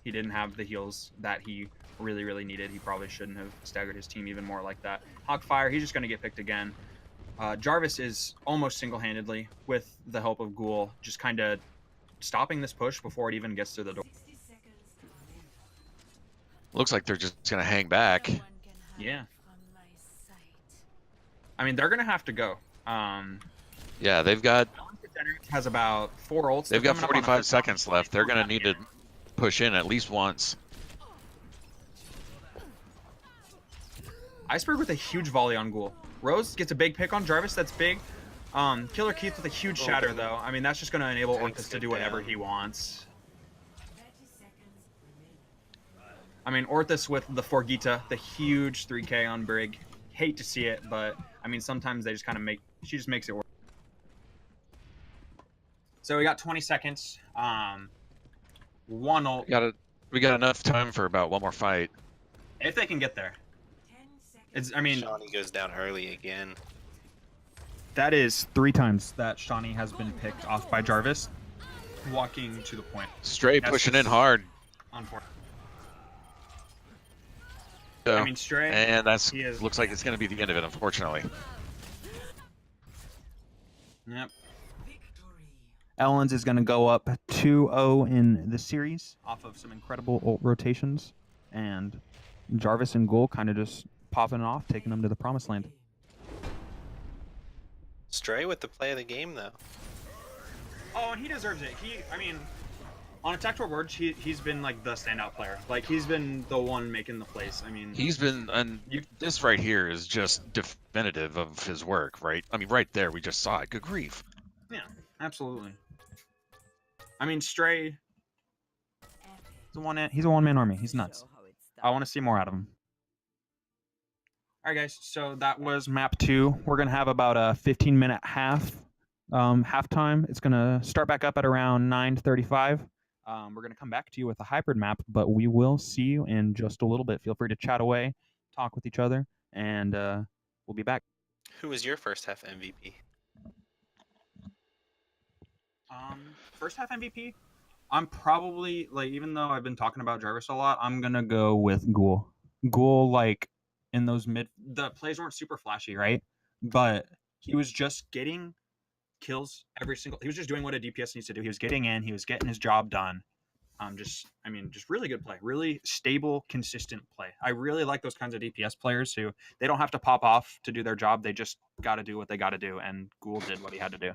He didn't have the heals that he really needed. He probably shouldn't have staggered his team even more like that. Hawkfire, he's just going to get picked again. Jarvis is almost single-handedly, with the help of Ghoul, just kind of stopping this push before it even gets to the door. Looks like they're just going to hang back. Yeah. I mean, they're going to have to go. Yeah, they've got... has about 4 ults. They've got 45 seconds left. They're going to need to push in at least once. Iceberg with a huge volley on Ghoul. Rose gets a big pick on Jarvis. That's big. Killer Keith with a huge shatter, though. I mean, that's just going to enable Orcus to do whatever he wants. I mean, Orthus with the Forgita, the huge 3K on Brig. Hate to see it, but I mean, sometimes they just kind of she just makes it work. So we got 20 seconds. One ult. We got enough time for about one more fight. If they can get there. I mean, Shawnee goes down early again. That is 3 times that Shawnee has been picked off by Jarvis, walking to the point. Stray pushing in hard. Unfortunate. So, I mean, Stray. And looks like it's going to be the end of it, unfortunately. Yep. Ellens is going to go up 2-0 in the series off of some incredible ult rotations, and Jarvis and Ghoul kind of just popping it off, taking them to the promised land. Stray with the play of the game, though. Oh, and he deserves it. I mean, on Attack Tour he's been like the standout player. Like, he's been the one making the plays. I mean, he's been, and this right here is just definitive of his work, right? I mean, right there, we just saw it. Good grief. Yeah, absolutely. I mean, Stray, he's a one-man army. He's nuts. I want to see more out of him. All right, guys. So that was map 2. We're gonna have about a 15-minute halftime. It's gonna start back up at around 9:35. We're gonna come back to you with a hybrid map, but we will see you in just a little bit. Feel free to chat away, talk with each other, and we'll be back. Who was your first half MVP? First half MVP. I'm probably like, even though I've been talking about Jarvis a lot, I'm gonna go with Ghoul. Ghoul, like in those the plays weren't super flashy, right? But he was just getting kills every single. He was just doing what a DPS needs to do. He was getting in. He was getting his job done. Just really good play, really stable, consistent play. I really like those kinds of DPS players who they don't have to pop off to do their job. They just got to do what they got to do, and Ghoul did what he had to do.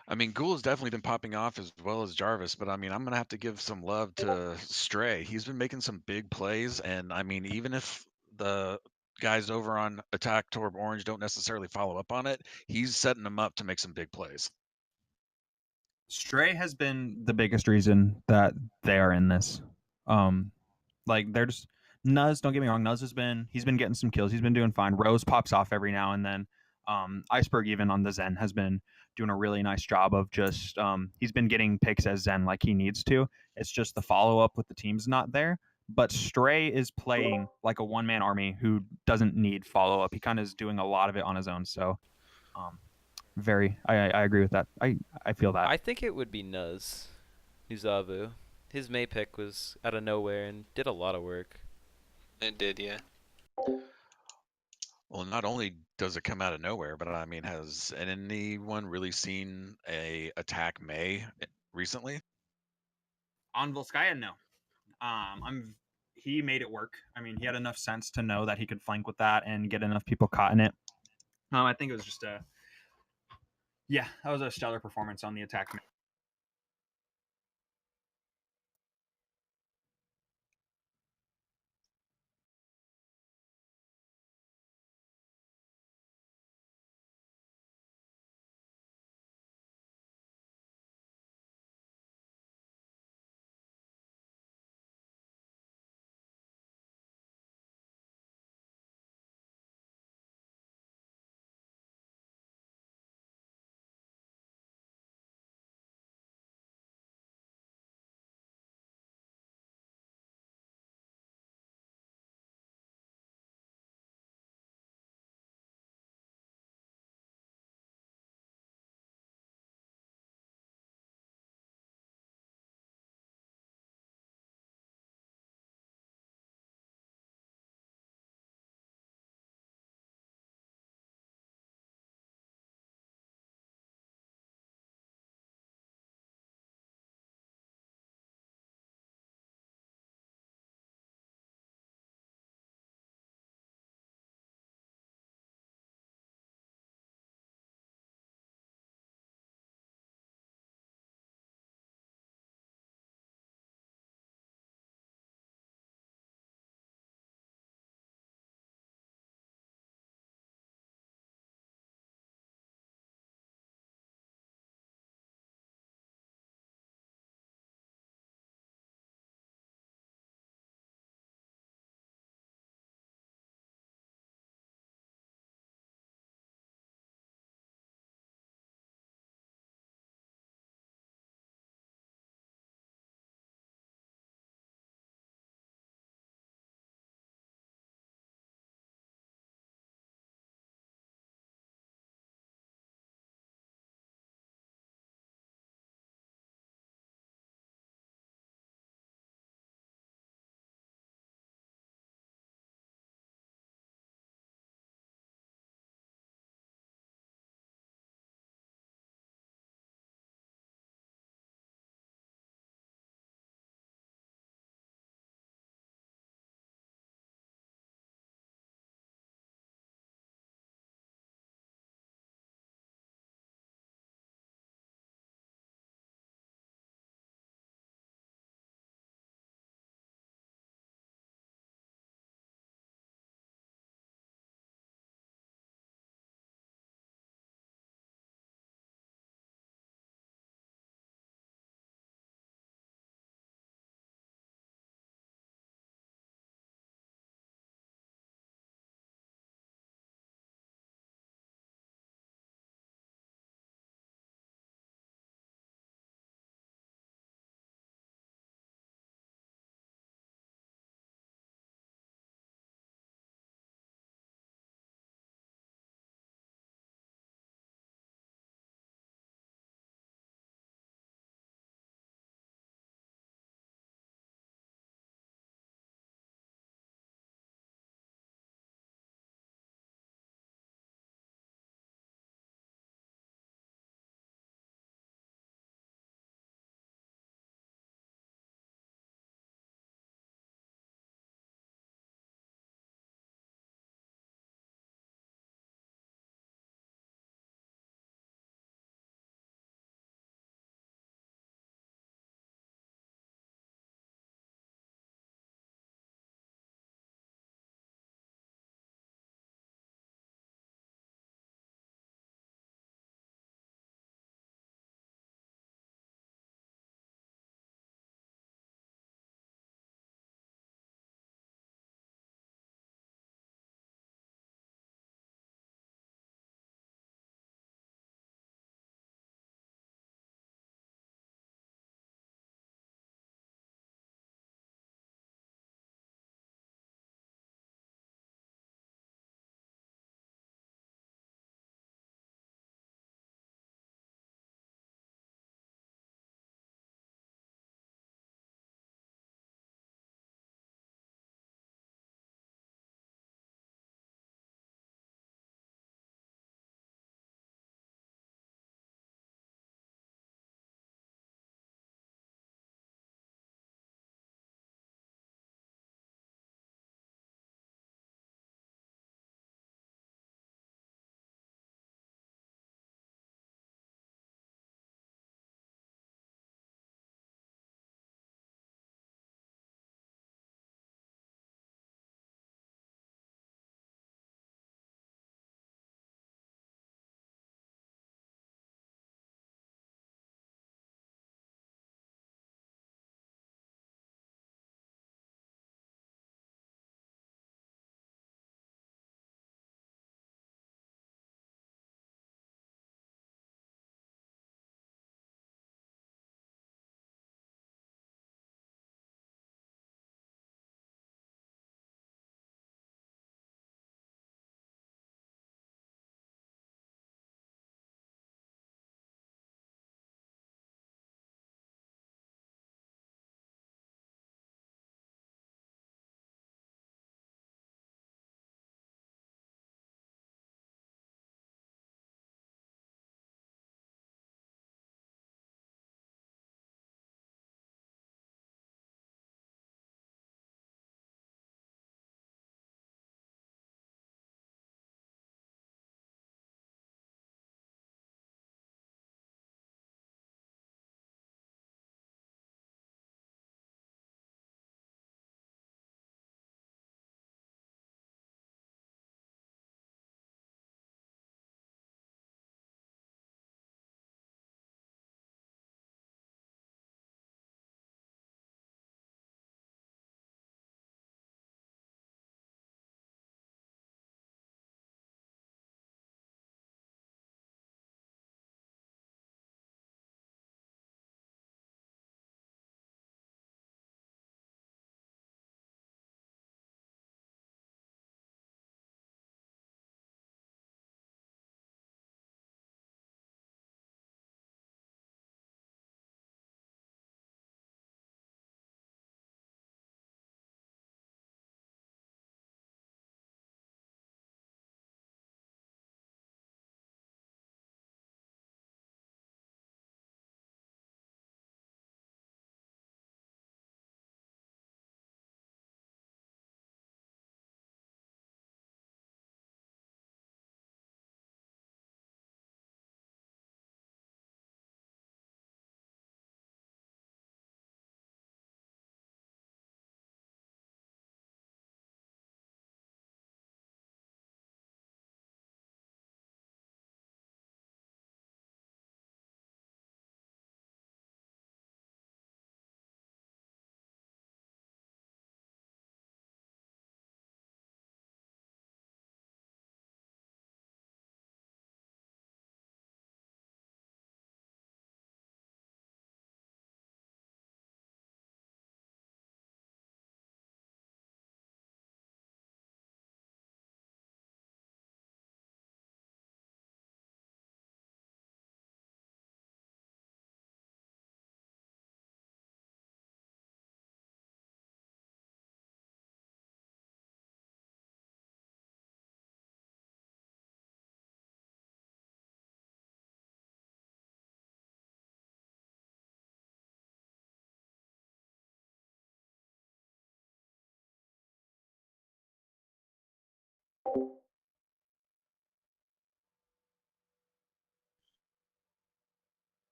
I mean, Ghoul has definitely been popping off as well as Jarvis, but I mean, I'm gonna have to give some love to Stray. He's been making some big plays, and I mean, even if the guys over on Attack Torb Orange don't necessarily follow up on it, he's setting them up to make some big plays. Stray has been the biggest reason that they are in this. Like they're just Nuz. Don't get me wrong. Nuz he's been getting some kills. He's been doing fine. Rose pops off every now and then. Iceberg even on the Zen has been doing a really nice job of just he's been getting picks as Zen like he needs to. It's just the follow up with the team's not there. But Stray is playing like a one man army who doesn't need follow up. He kind of is doing a lot of it on his own. So I agree with that. I feel that. I think it would be Nuz, Nuzavu. His May pick was out of nowhere and did a lot of work. It did, yeah. Well, not only does it come out of nowhere, but I mean, has anyone really seen a attack May recently? On Volskaya, no. He made it work. I mean, he had enough sense to know that he could flank with that and get enough people caught in it. I think it was just that was a stellar performance on the attack.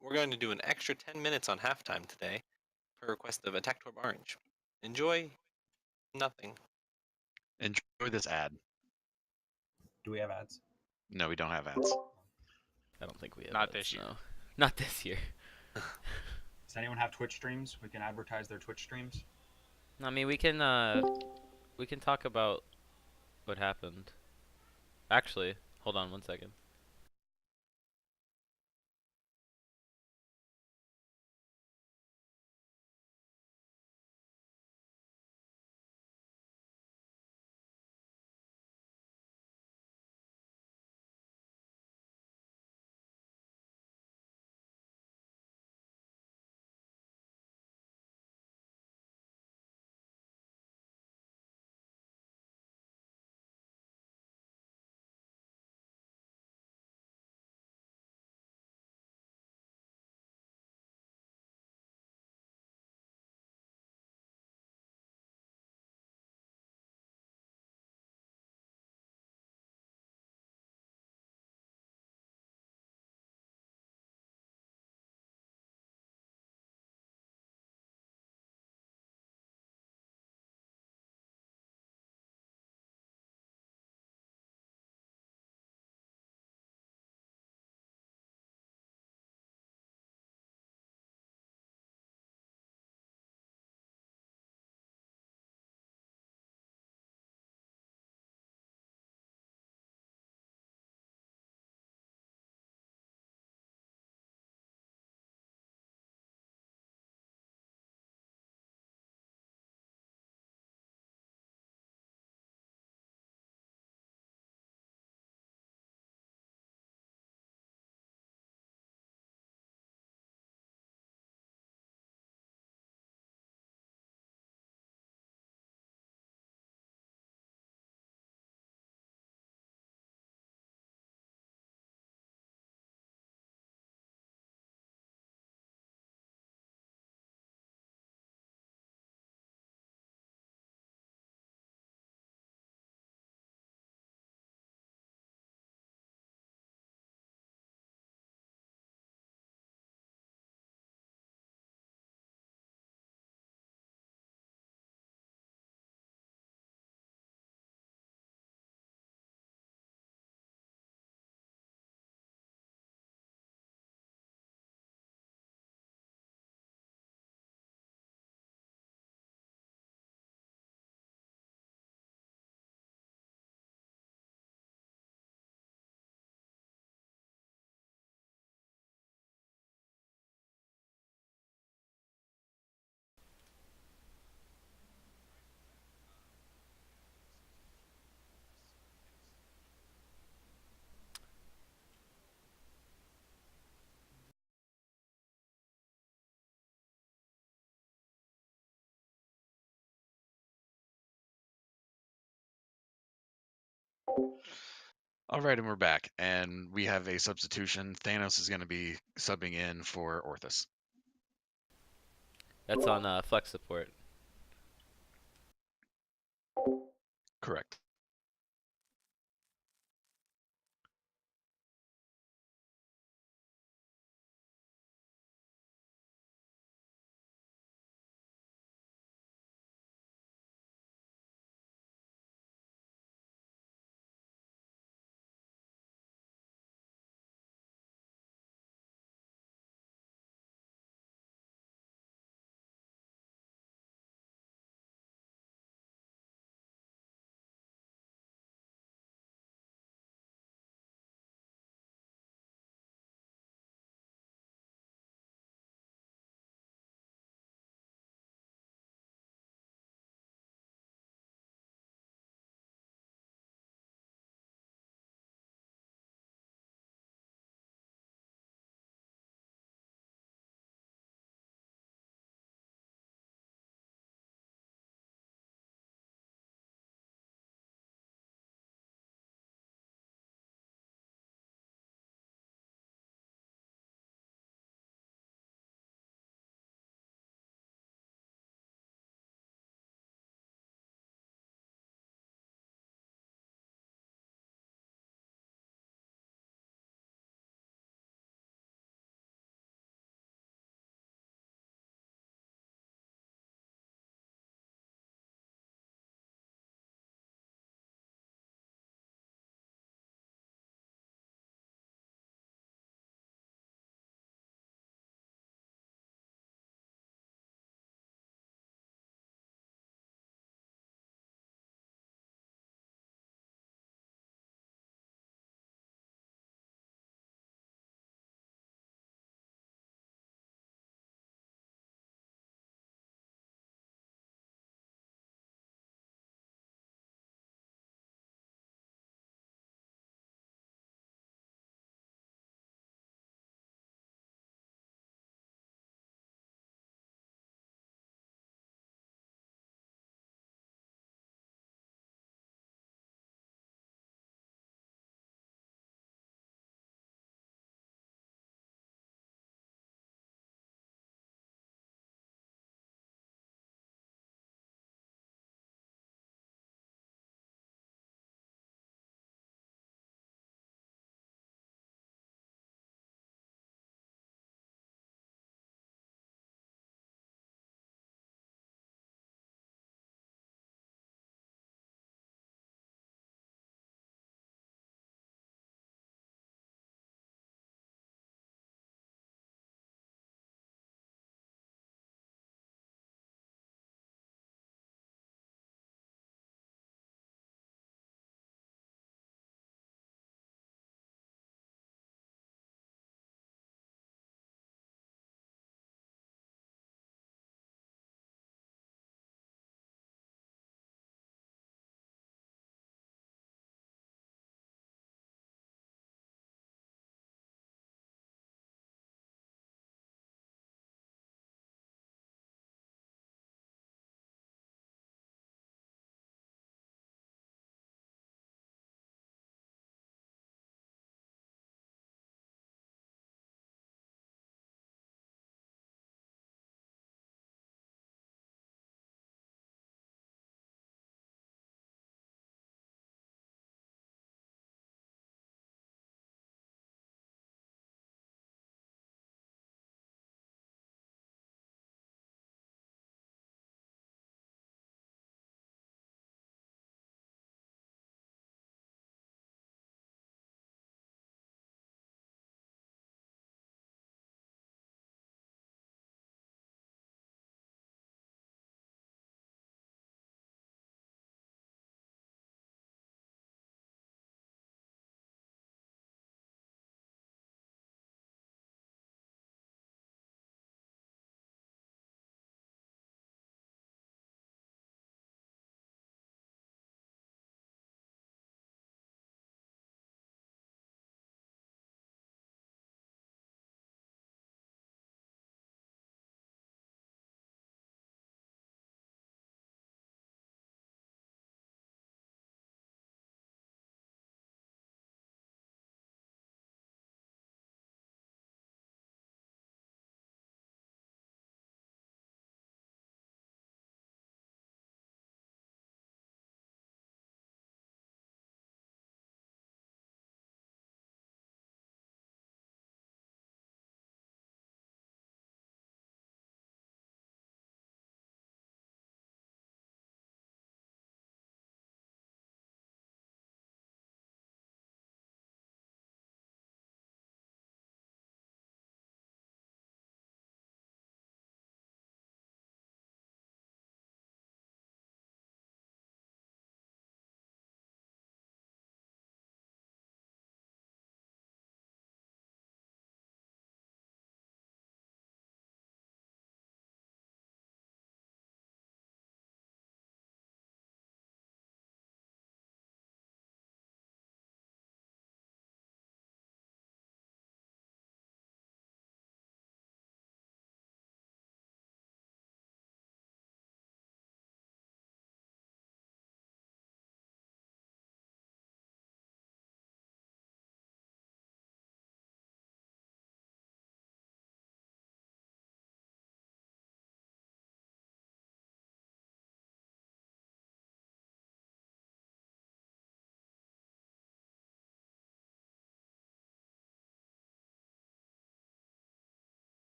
we're going to do an extra 10 minutes on halftime today, per request of Attack Torb Orange. Enjoy nothing. Enjoy this ad. Do we have ads? No, we don't have ads. I don't think we have. Not ads, this year. no. Not this year. Does anyone have Twitch streams? We can advertise their Twitch streams. I mean, we can talk about what happened. Actually, hold on 1 second. All right, and we're back, and we have a substitution. Thanos is going to be subbing in for Orthus. That's on flex support. Correct.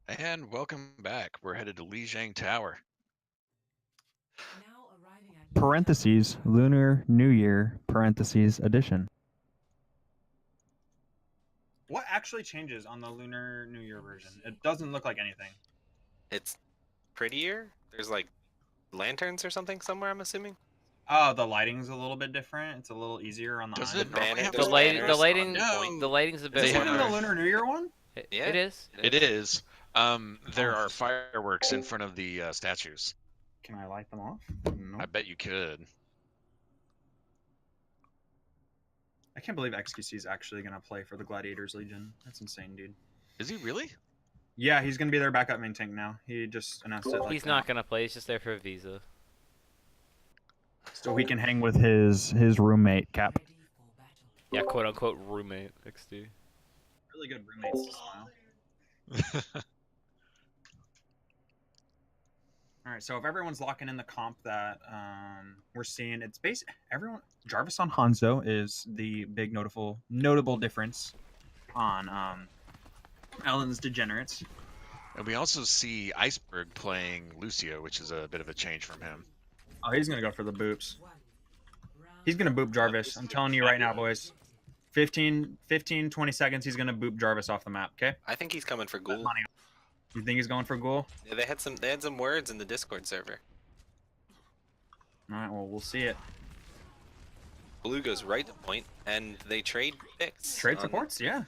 And welcome back. We're headed to Lijiang Tower. Now arriving at Parentheses, Lunar New Year, parentheses, edition. What actually changes on the Lunar New Year version? It doesn't look like anything. It's prettier. There's like lanterns or something somewhere, I'm assuming. Oh, the lighting's a little bit different. It's a little easier on the Does eyes. it normally have The There's lighting, the banners lighting, on No. point. the lighting's a bit Is They it in the have- Lunar New Year one? It is. It is. There Oh. are fireworks in front of the statues. Can I light them off? No. I bet you could. I can't believe XQC is actually gonna play for the Gladiators Legion. That's insane, dude. Is he really? Yeah, he's gonna be their backup main tank now. He just announced it. Like He's not gonna play. He's just there for a visa. So he can hang with his roommate, Cap. ready for battle. Yeah, quote unquote roommate XD. Really good roommates to smile. All right, so if everyone's locking in the comp that we're seeing, it's everyone. Jarvis on Hanzo is the big notable difference on Ellen's Degenerates. And we also see Iceberg playing Lucio, which is a bit of a change from him. Oh, he's gonna go for the boops. One. Round He's gonna boop Jarvis. I'm telling you right now, boys. 15, 20 seconds. He's gonna boop Jarvis off the map. Okay. I think he's coming for Bet Ghoul. money. You think he's going for Ghoul? Yeah, they had some words in the Discord server. All right. Well, we'll see it. Blue goes right to point, and they trade picks. Trade on- supports. Yeah.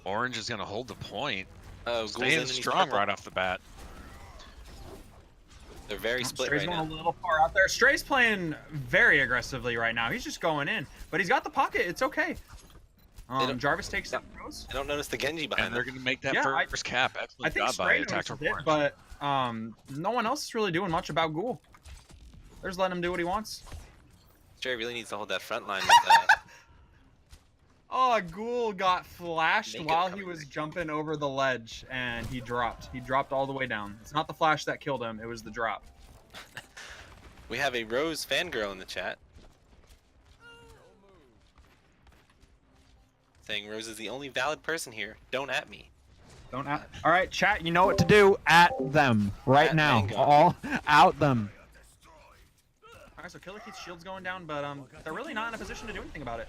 Orange is going to hold the point. Oh, Ghoul's in Staying and he's strong purple. right off the bat. They're very split Stray's right going now. a little far out there. Stray's playing very aggressively right now. He's just going in, but he's got the pocket. It's okay. don't- Jarvis takes that rose. I don't notice the Genji And behind they're them. going to make that Yeah, first cap. I Excellent think job by Stray Attack notices it, Orange. but no one else is really doing much about Ghoul. They're just letting him do what he wants. Stray really needs to hold that front line with that. Oh, Ghoul got flashed Naked while he coming was right. jumping over the ledge, and he dropped. He dropped all the way down. It's not the flash that killed him; it was the drop. We have a Rose fangirl in the chat. Saying Rose is the only valid person here. Don't at me. Don't. All All right, chat, you know what to do. At them right At now. Mango. All out them. right, so Killer Keith's shield's going down, but they're really not in a position to do anything about it.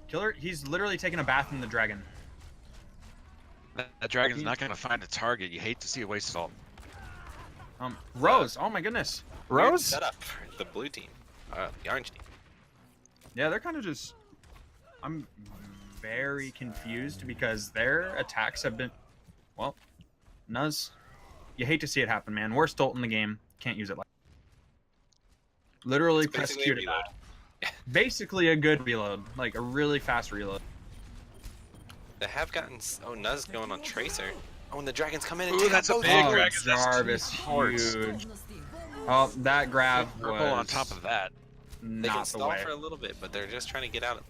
Killer, he's literally taking a bath in the dragon. That dragon's not going to find a target. You hate to see a wasted ult. Rose, oh my goodness. Weird Rose? setup for the blue team. The orange team. Yeah, they're kind of just. I'm very confused because their attacks have been. Well, Nuz, you hate to see it happen, man. Worst ult in the game. Can't use it like. Literally It's press basically Q a to reload. die. Basically a good reload, like a really fast reload. They have gotten. Oh, Nuz going on Tracer. Oh, and the dragons come in and Ooh, take that's out a both big of them. dragon. That's Jarvis, two hearts. huge. Oh, that grab Purple was on top of that. They can not the stall way. for a little bit, but they're just trying to get out of.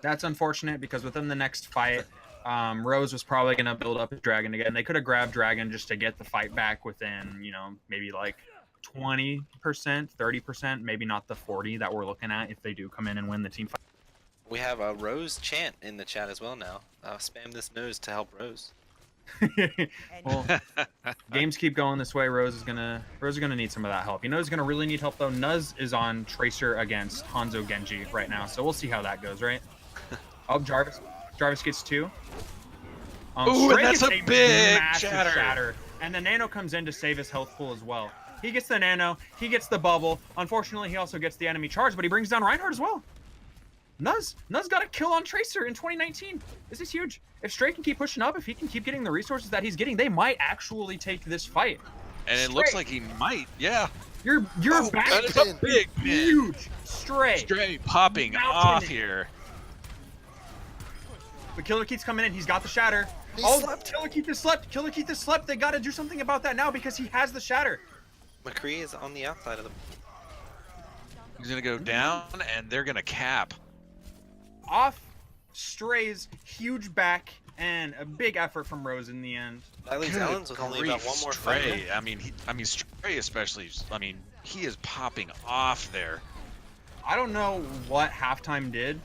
That's unfortunate because within the next fight, Rose was probably going to build up his dragon again. They could have grabbed dragon just to get the fight back within, maybe like 20%, 30%, maybe not the 40 that we're looking at if they do come in and win the team fight. We have a Rose chant in the chat as well now. Spam this nose to help Rose. Well, games keep going this way. Rose is gonna need some of that help. You know who's gonna really need help though? Nuz is on Tracer against Hanzo Genji right now, so we'll see how that goes, right? Oh, Jarvis gets 2. Ooh, and Stray that's gets a big massive shatter. and the Nano comes in to save his health pool as well. He gets the Nano, he gets the bubble. Unfortunately, he also gets the enemy charge, but he brings down Reinhardt as well. Nuz got a kill on Tracer in 2019. This is huge. If Stray can keep pushing up, if he can keep getting the resources that he's getting, they might actually take this fight. And it looks Stray. like he might. Yeah. You're Oh, back. that is a big pin. Huge. Stray. Stray popping Mountain off it. here. But Killer Keith's coming in. He's got the shatter. Killer Keith has slept. Killer Keith has slept. They got to do something about that now because he has the shatter. McCree is on the outside of the. He's going to go down, and they're going to cap. Off Stray's huge back and a big effort from Rose in the end. That leaves Good Ellens with only about grief, one more Stray. fight. I mean, Stray especially. I mean, he is popping off there. I don't know what halftime did,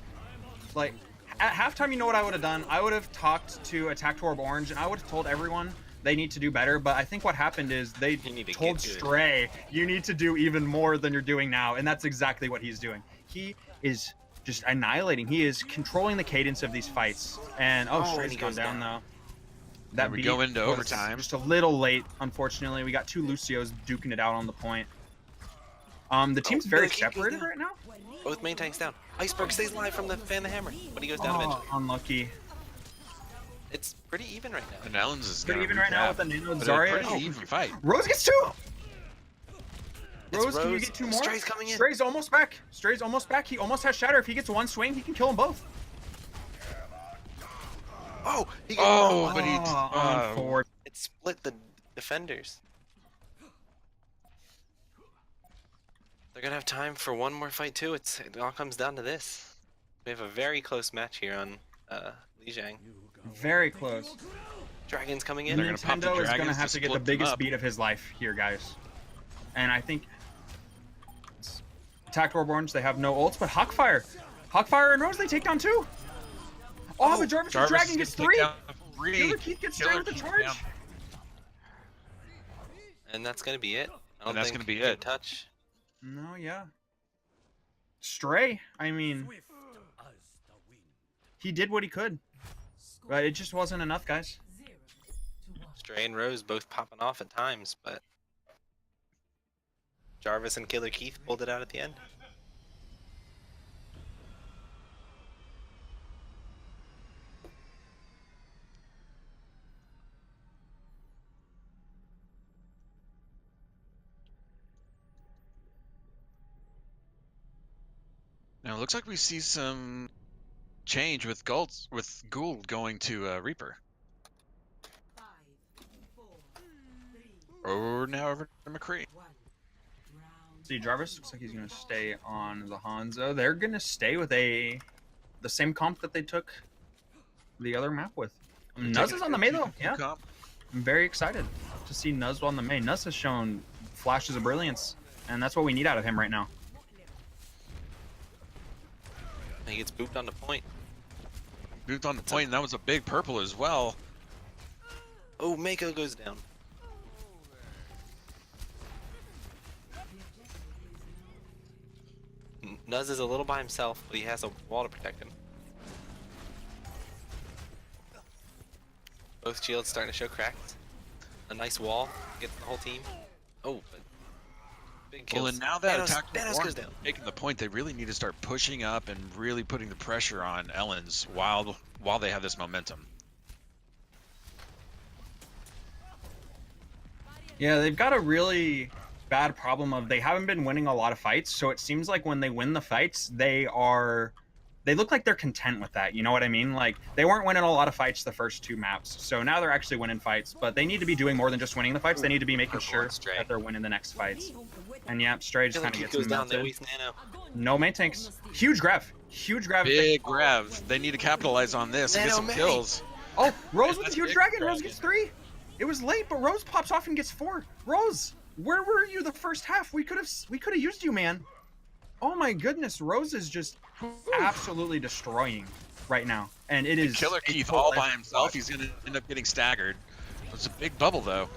Like, at halftime, you know what I would have done? I would have talked to Attack Torb Orange, and I would have told everyone they need to do better. But I think what happened is they You need to told get good. Stray, you need to do even more than you're doing now, and that's exactly what he's doing. He is just annihilating. He is controlling the cadence of these fights. And Oh, Stray's and he gone goes down down. though. That And we beat go into was overtime. Just a little late, unfortunately. We got two Lucios duking it out on the point. The team's very Killer Keith goes separated down. right now. Both main tanks down. Iceberg stays alive from the fan the hammer, but he goes down eventually. Unlucky. It's pretty even right now. And Ellen's is Pretty gonna even right now recap, with the Nano but a Zarya. pretty even fight. Rose gets two! It's Rose, can you Rose. get two more? Stray's coming in. Stray's almost back. Stray's almost back. He almost has Shatter. If he gets one swing, he can kill them both. Oh, he Oh, but he. Unfortunate. it split the defenders. They're gonna have time for one more fight too. It all comes down to this. We have a very close match here on Li Jiang. Very close. Dragons coming in. They're gonna pop the Nintendo is dragons gonna to have to get the split them biggest up. beat of his life here, guys. And I think Attack Orb Orange, they have no ults, but Hawkfire. Hawkfire and Rose, they take down two. Oh, but Jarvis' Dragon gets taken three. down three. Killer Keith gets Killer straight with the Keith charge. down. And that's gonna be it. I don't And that's think gonna be he can it. Touch. No, yeah. Stray, I mean, he did what he could. But it just wasn't enough, guys. Stray and Rose both popping off at times, but Jarvis and Killer Keith pulled it out at the end. Now it looks like we see some change with Gould going to Reaper. Or now over to McCree. See, Jarvis looks like he's gonna stay on the Hanzo. They're gonna stay with the same comp that they took the other map with. Nuz is on the main though. Yeah, I'm very excited to see Nuz on the main. Nuz has shown flashes of brilliance, and that's what we need out of him right now. He gets booped on the point. Moved on the point, and that was a big purple as well. Oh, Mako goes down. Nuz is a little by himself, but he has a wall to protect him. Both shields starting to show cracks. A nice wall gets the whole team. Oh, but big kills. Well, and now that Thanos- attack Thanos goes down. making the point, they really need to start pushing up and really putting the pressure on Ellens while they have this momentum. Yeah, they've got a really bad problem of they haven't been winning a lot of fights, so it seems like when they win the fights, they look like they're content with that, you know what I mean? Like, they weren't winning a lot of fights the first two maps, so now they're actually winning fights, but they need to be doing more than just winning the fights. They need to be making Purple sure and Stray. that they're winning the next fights. And yeah, Stray just Killer kind of Keith gets goes down, they melted. waste nano. No main tanks. Huge grab. Huge grab. Big Rev. They need to capitalize on this and get Nano some May. kills. Oh, Rose with That's the huge big dragon. dragon. Rose gets 3. It was late, but Rose pops off and gets 4. Rose, where were you the first half? We could have used you, man. Oh my goodness, Rose is just absolutely destroying right now, and it is Killer a Keith total all by effort. himself. He's gonna end up getting staggered. It's a big bubble though.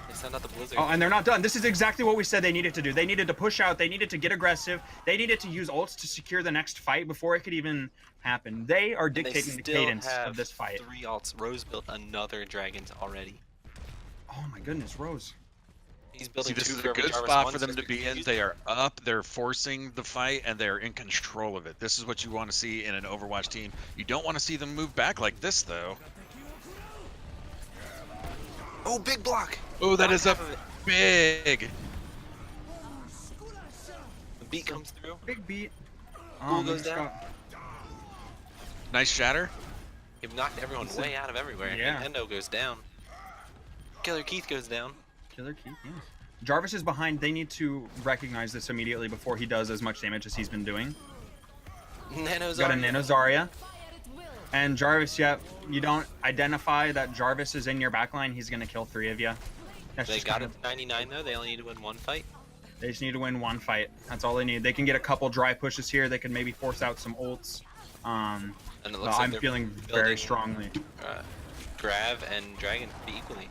They send out the blizzard. Oh, and they're not done. This is exactly what we said they needed to do. They needed to push out. They needed to get aggressive. They needed to use ults to secure the next fight before it could even happen. They are And they dictating the still cadence have of this fight. 3 alts. Rose built another dragons already. Oh my goodness, Rose. He's See, building this 2 is for a every good Jarvis spot one, for so them to it's be in. confused. They are up, they're forcing the fight, and they're in control of it. This is what you want to see in an Overwatch team. You don't want to see them move back like this, though. Oh, big block! Oh, that Block is a half of it. big. The beat comes through. Big beat. Cool they goes just down. got- Nice shatter. He knocked everyone way out of everywhere. Yeah. Nintendo goes down. Killer Keith goes down. Killer Keith, yes. Jarvis is behind. They need to recognize this immediately before he does as much damage as he's been doing. Nano's Got a on. Nano Zarya. And Jarvis, yep, you don't identify that Jarvis is in your backline, he's going to kill 3 of you. That's They just got kind it to 99 though. They only need to win 1 fight. They just need to win 1 fight. That's all they need. They can get a couple dry pushes here. They can maybe force out some ults. Um, And it but looks like I'm they're feeling very building, strongly. Grav and Dragon pretty equally.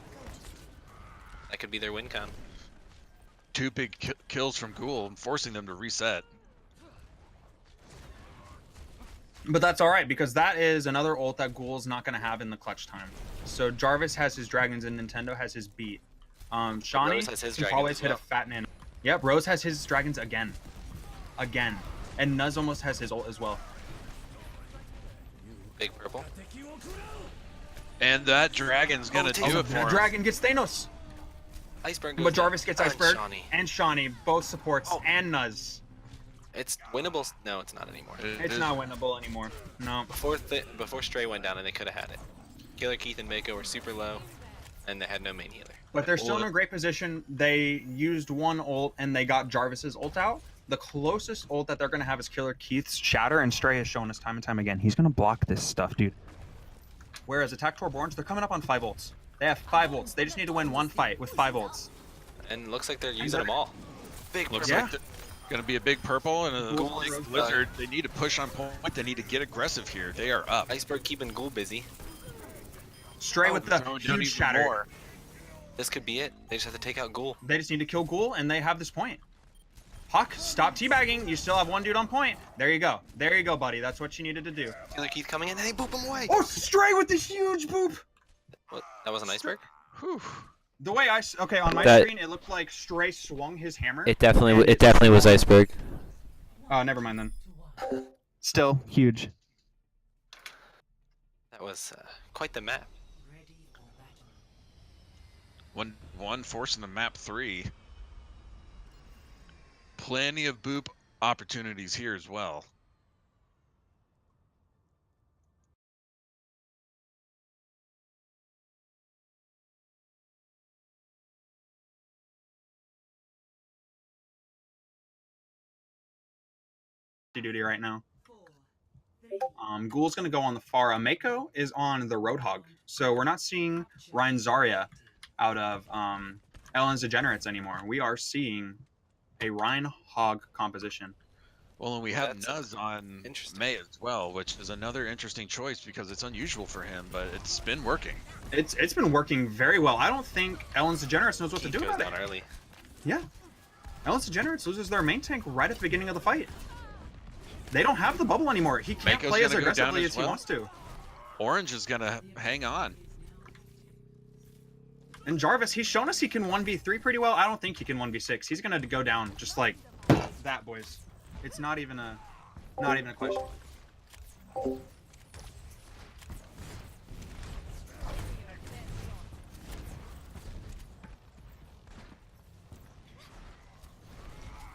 That could be their win con. 2 big kills from Ghoul, forcing them to reset. But that's all right because that is another ult that Ghoul's not gonna have in the clutch time. So Jarvis has his dragons and Nintendo has his beat. Shawnee Rose has his can dragons always as hit well. a fat nano. Yep, Rose has his dragons again, and Nuz almost has his ult as well. Big purple. And that dragon's gonna take do it. it for The him. dragon gets Thanos, Iceberg goes but Jarvis gets down. Iceberg Shawnee. and Shawnee, both supports, Oh. and Nuz. It's winnable. No, it's not anymore. It's not winnable anymore. No. Before Stray went down and they could have had it. Killer Keith and Mako were super low, and they had no main healer. But they're still in a great position. They used one ult and they got Jarvis's ult out. The closest ult that they're going to have is Killer Keith's Shatter, and Stray has shown us time and time again. He's going to block this stuff, dude. Whereas Attack Torborns, they're coming up on 5 ults. They have 5 ults. They just need to win one fight with 5 ults. And looks like they're using them all. Big Looks purple. like they're gonna be a big purple and a Ghoul, big Rose, lizard. They need to push on point. They need to get aggressive here. They are up. Iceberg keeping Ghoul busy. Stray with the Throwing down huge even Shatter. more. This could be it. They just have to take out Ghoul. They just need to kill Ghoul, and they have this point. Hawk, stop teabagging. You still have one dude on point. There you go. There you go, buddy. That's what you needed to do. Killer Keith coming in and they boop him away. Oh, Stray with the huge boop. What? That was an Iceberg? Whew. The way okay, on my That- screen, it looked like Stray swung his hammer. It definitely was Iceberg. Oh, never mind then. Still huge. That was quite the map. Ready for battle. One forcing the map 3. Plenty of boop opportunities here as well. Duty right now. 4, 3, Ghoul's gonna go on the Pharah. Mako is on the Roadhog, so we're not seeing Ryan Zarya out of Ellen's Degenerates anymore. We are seeing a Ryan Hog composition. Well, and we have That's Nuz on interesting. May as well, which is another interesting choice because it's unusual for him, but it's been working. It's been working very well. I don't think Ellen's Degenerates knows what Keith to do goes about down it. early. Yeah, Ellen's Degenerates loses their main tank right at the beginning of the fight. They don't have the bubble anymore. He can't Mako's play as gonna go down aggressively as as well. he wants to. Orange is gonna hang on. And Jarvis, he's shown us he can 1v3 pretty well. I don't think he can 1v6. He's gonna go down just like that, boys. It's not even a question.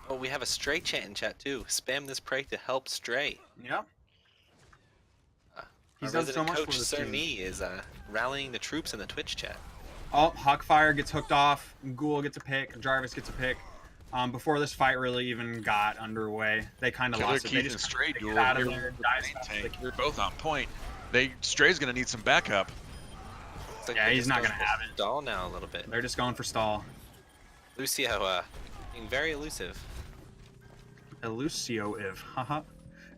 Oh, we have a Stray chant in chat too. Spam this pray to help Stray. Yeah. Our He's done so resident much coach for this Sir team. Nee is rallying the troops in the Twitch chat. Oh, Hawkfire gets hooked off. Ghoul gets a pick. Jarvis gets a pick. Before this fight really even got underway, they kind of Killer lost it. They Keith and just Stray get duel out of here there, with the die as main fast as tank. they can. They're both on point. Stray's gonna need some backup. Looks like Yeah, they're he's just not going gonna for have it. Stall now a little bit. They're just going for stall. Lucio being very elusive. Elucio Iv. Haha.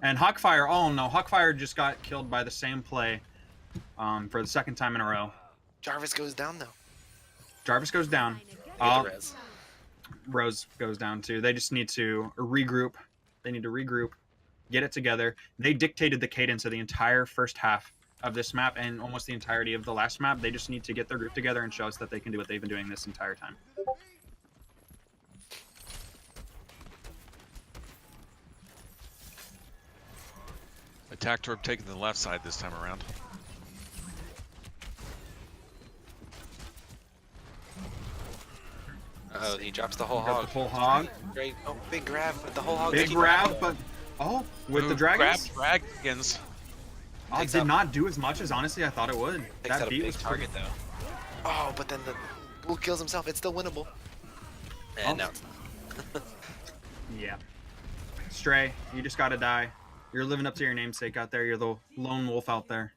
And Hawkfire, oh no, Hawkfire just got killed by the same play for the second time in a row. Jarvis goes down though. Jarvis goes down. Get Uh, the res. Rose goes down too. They just need to regroup. They need to regroup, get it together. They dictated the cadence of the entire first half of this map and almost the entirety of the last map. They just need to get their group together and show us that they can do what they've been doing this entire time. Attack Torp taking the left side this time around. Oh, he drops the whole Got the hog. whole hog. Great. Oh, big grab with the whole hog. Big taking grab, out. but oh, with the Ooh, dragons, grab dragons. oh, Takes did out- not do as much as honestly I thought it would. Takes That out a beat big was target though. Oh, but then the Ghoul kills himself. It's still winnable. And Oh. now it's not. Yeah. Stray, you just gotta die. You're living up to your namesake out there. You're the lone wolf out there.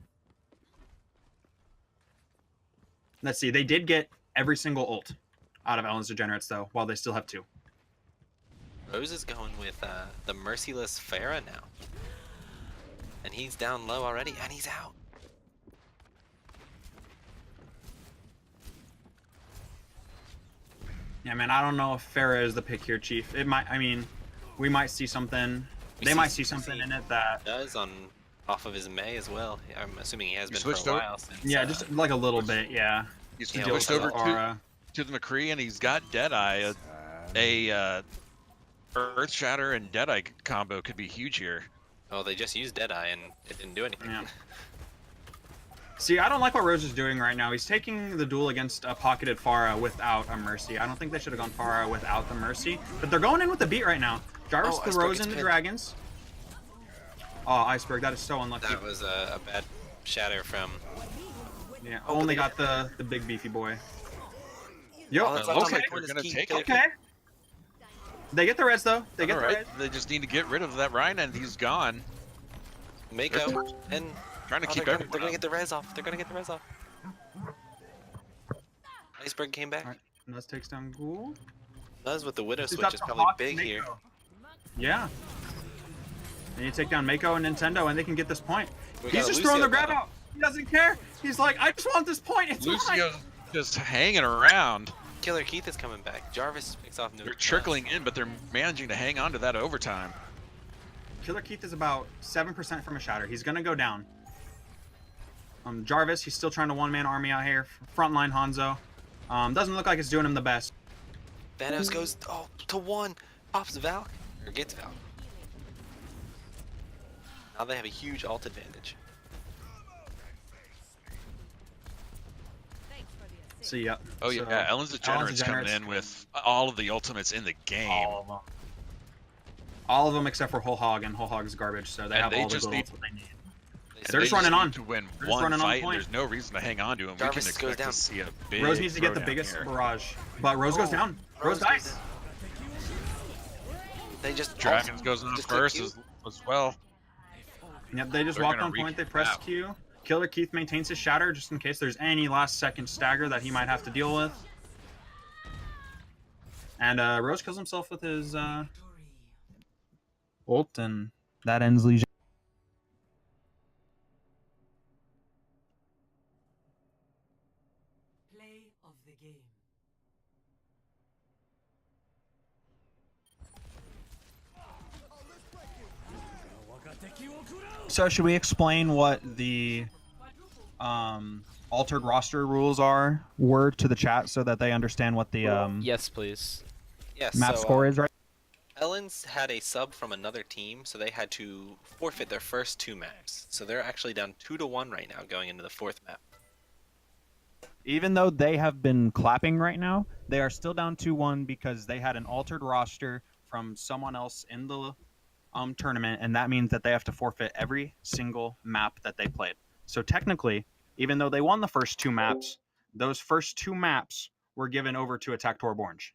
Let's see. They did get every single ult out of Ellen's Degenerates, though, while they still have 2. Rose is going with the merciless Pharah now. And he's down low already, and he's out. Yeah, man, I don't know if Farah is the pick here, Chief. It might. I mean, we might see something. We They see- might see we something see in it that. Does on off of his May as well. I'm assuming he has He been for a switched over- while since. Yeah, just like a little bit. Yeah. He's Yeah, Deal switched with over the aura. to the McCree, and he's got Deadeye. A Earth Shatter and Deadeye combo could be huge here. Oh, they just used Deadeye and it didn't do anything. Yeah. See, I don't like what Rose is doing right now. He's taking the duel against a pocketed Pharah without a Mercy. I don't think they should have gone Pharah without the Mercy. But they're going in with the beat right now. Jarvis, Oh, the Iceberg Rose, gets and the pinned. Dragons. Oh, Iceberg, that is so unlucky. That was a bad shatter from. Yeah, Oh, but only they got the big beefy boy. Yo, Oh, that's looks okay. like they're gonna take it. okay. They get the res though. They get the Alright, res. they just need to get rid of that Ryan, and he's gone. Mako and Trying to oh, keep they're everyone gonna up. get the res off. They're gonna get the res off. Iceberg came back. Alright. Nuz takes down Ghoul. Nuz with the Widow He's switch got is the probably Hawk big Mako. here. Yeah. And you take down Mako and Nintendo, and they can get this point. We He's got a just throwing the Lucio grab battle. out. He doesn't care. He's like, I just want this point. It's mine. Lucio's just hanging around. Killer Keith is coming back. Jarvis picks off. They're trickling in, but they're managing to hang on to that overtime. Killer Keith is about 7% from a shatter. He's gonna go down. Jarvis, he's still trying to one-man army out here. Frontline Hanzo. Doesn't look like it's doing him the best. Thanos goes to one. Pops Valk or gets Valk. Now they have a huge ult advantage. So yeah. Oh yeah, So, Ellen's Degenerates coming Degenerates. in with all of the ultimates in the game. All of them. All of them except for Whole Hog, and Whole Hog is garbage, so they And have they all the just good need- ults that they need. They They're say just running need on. to win They're just one running on fight, and point. there's no reason to hang on to him. Jarvis We can goes expect down. to see a big Rose needs to get the throwdown biggest here. barrage, but Rose goes Oh, down. Rose goes dies. down. They just Dragons goes off just click first Q. as well. Yep, they just They're walked gonna on point. They recap press now. Q. Killer Keith maintains his shatter just in case there's any last second stagger that he might have to deal with. And Rose kills himself with his ult, and that ends Legion. Play of the game. So should we explain what the altered roster rules were to the chat so that they understand what the Yes, please. Yes, map so, score is, right? Ellen's had a sub from another team, so they had to forfeit their first two maps. So they're actually down 2-1 right now going into the fourth map. Even though they have been clapping right now, they are still down 2-1 because they had an altered roster from someone else in the tournament, and that means that they have to forfeit every single map that they played. So technically, even though they won the first two maps, those first two maps were given over to Attack Torb Orange.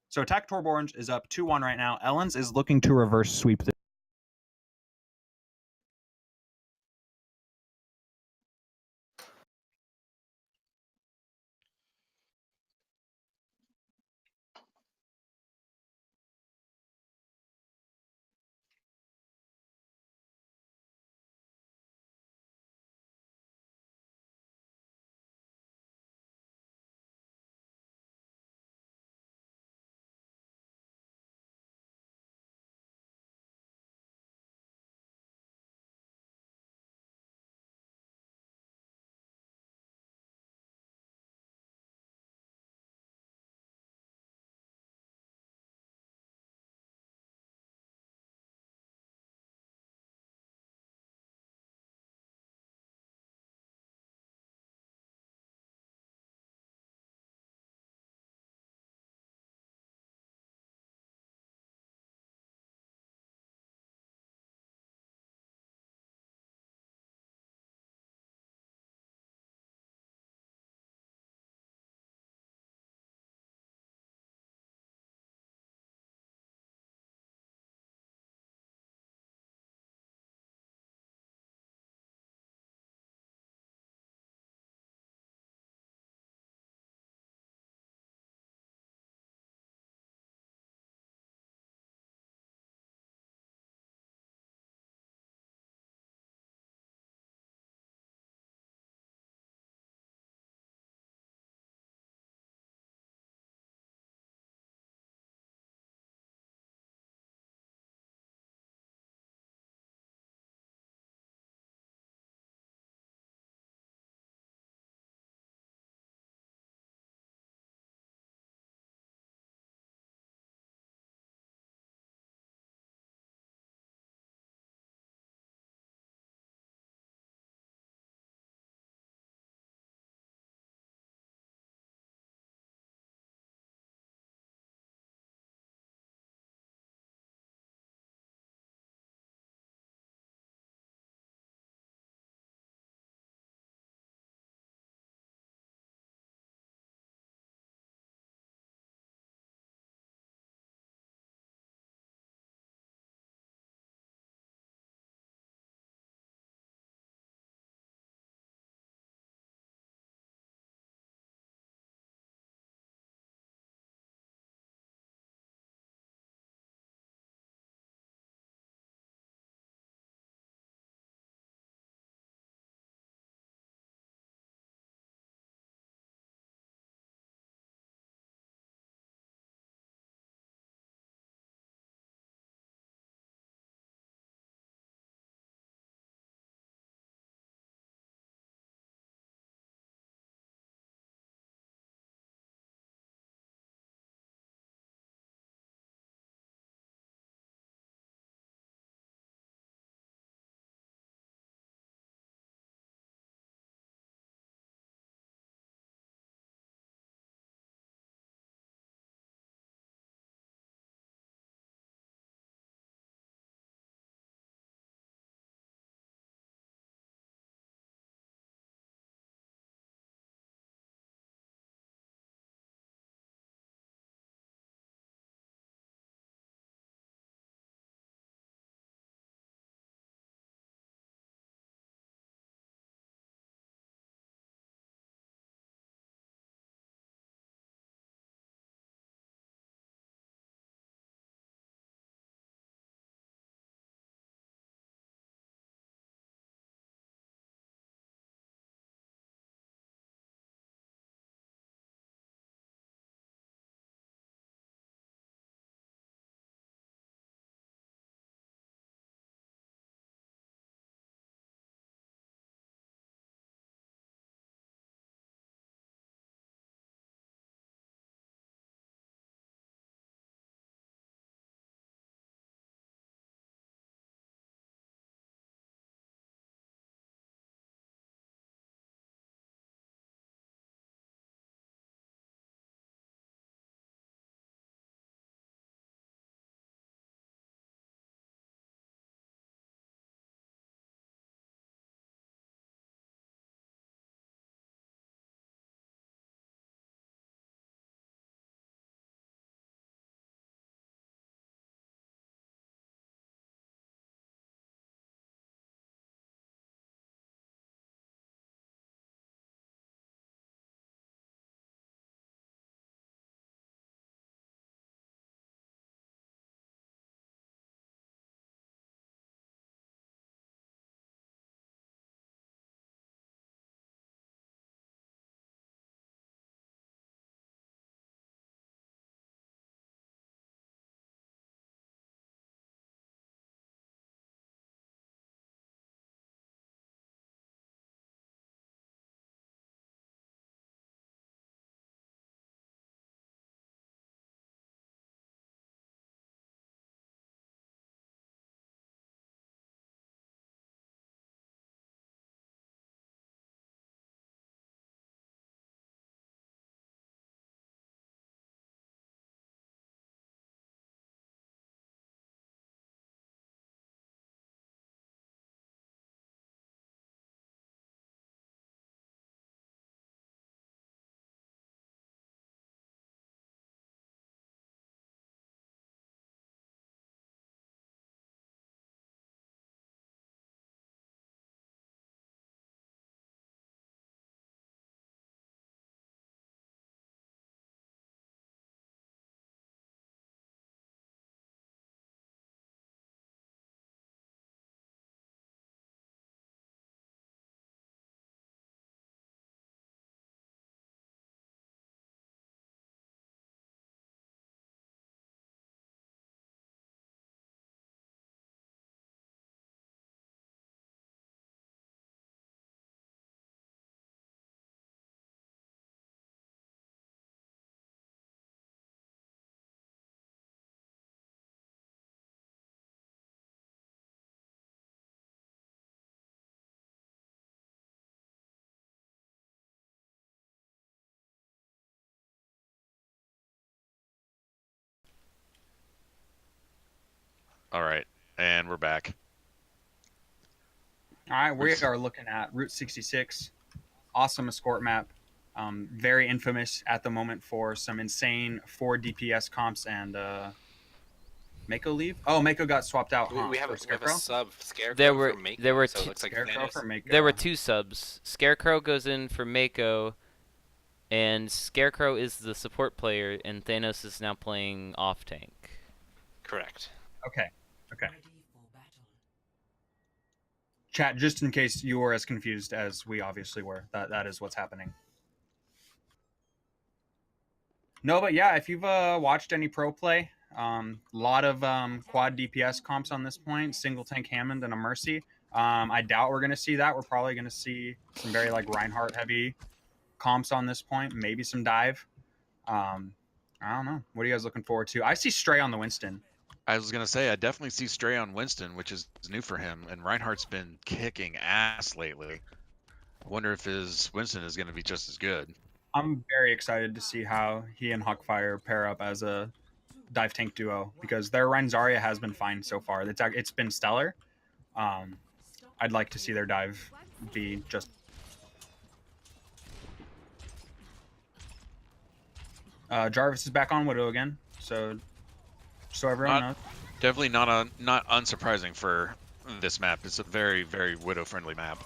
So Attack Torb Orange is up 2-1 right now. Ellens is looking to reverse sweep this. All right, and we're back. All right, we are looking at Route 66. Awesome escort map. Very infamous at the moment for some insane 4 DPS comps and Mako leave. Oh, Mako got swapped out, huh? We have For a Scarecrow. sub Scarecrow There for were Mako, so it two looks like Scarecrow Thanos. for Mako. there were 2 subs. Scarecrow goes in for Mako, and Scarecrow is the support player, and Thanos is now playing off tank. Correct. Okay. Okay. Ready for battle. Chat, just in case you were as confused as we obviously were. That is what's happening. No, but yeah, if you've watched any pro play, lot of quad DPS comps on this point, single tank Hammond and a Mercy. I doubt we're going to see that. We're probably going to see some very like Reinhardt heavy comps on this point, maybe some dive. I don't know. What are you guys looking forward to? I see Stray on the Winston. I was gonna say I definitely see Stray on Winston, which is new for him, and Reinhardt's been kicking ass lately. I wonder if his Winston is gonna be just as good. I'm very excited to see how he and Hawkfire pair up as a dive tank duo because their Rein Zarya has been fine so far. It's been stellar. I'd like to see their dive be just. Jarvis is back on Widow again, so everyone knows. Definitely not unsurprising for this map. It's a very, very Widow friendly map.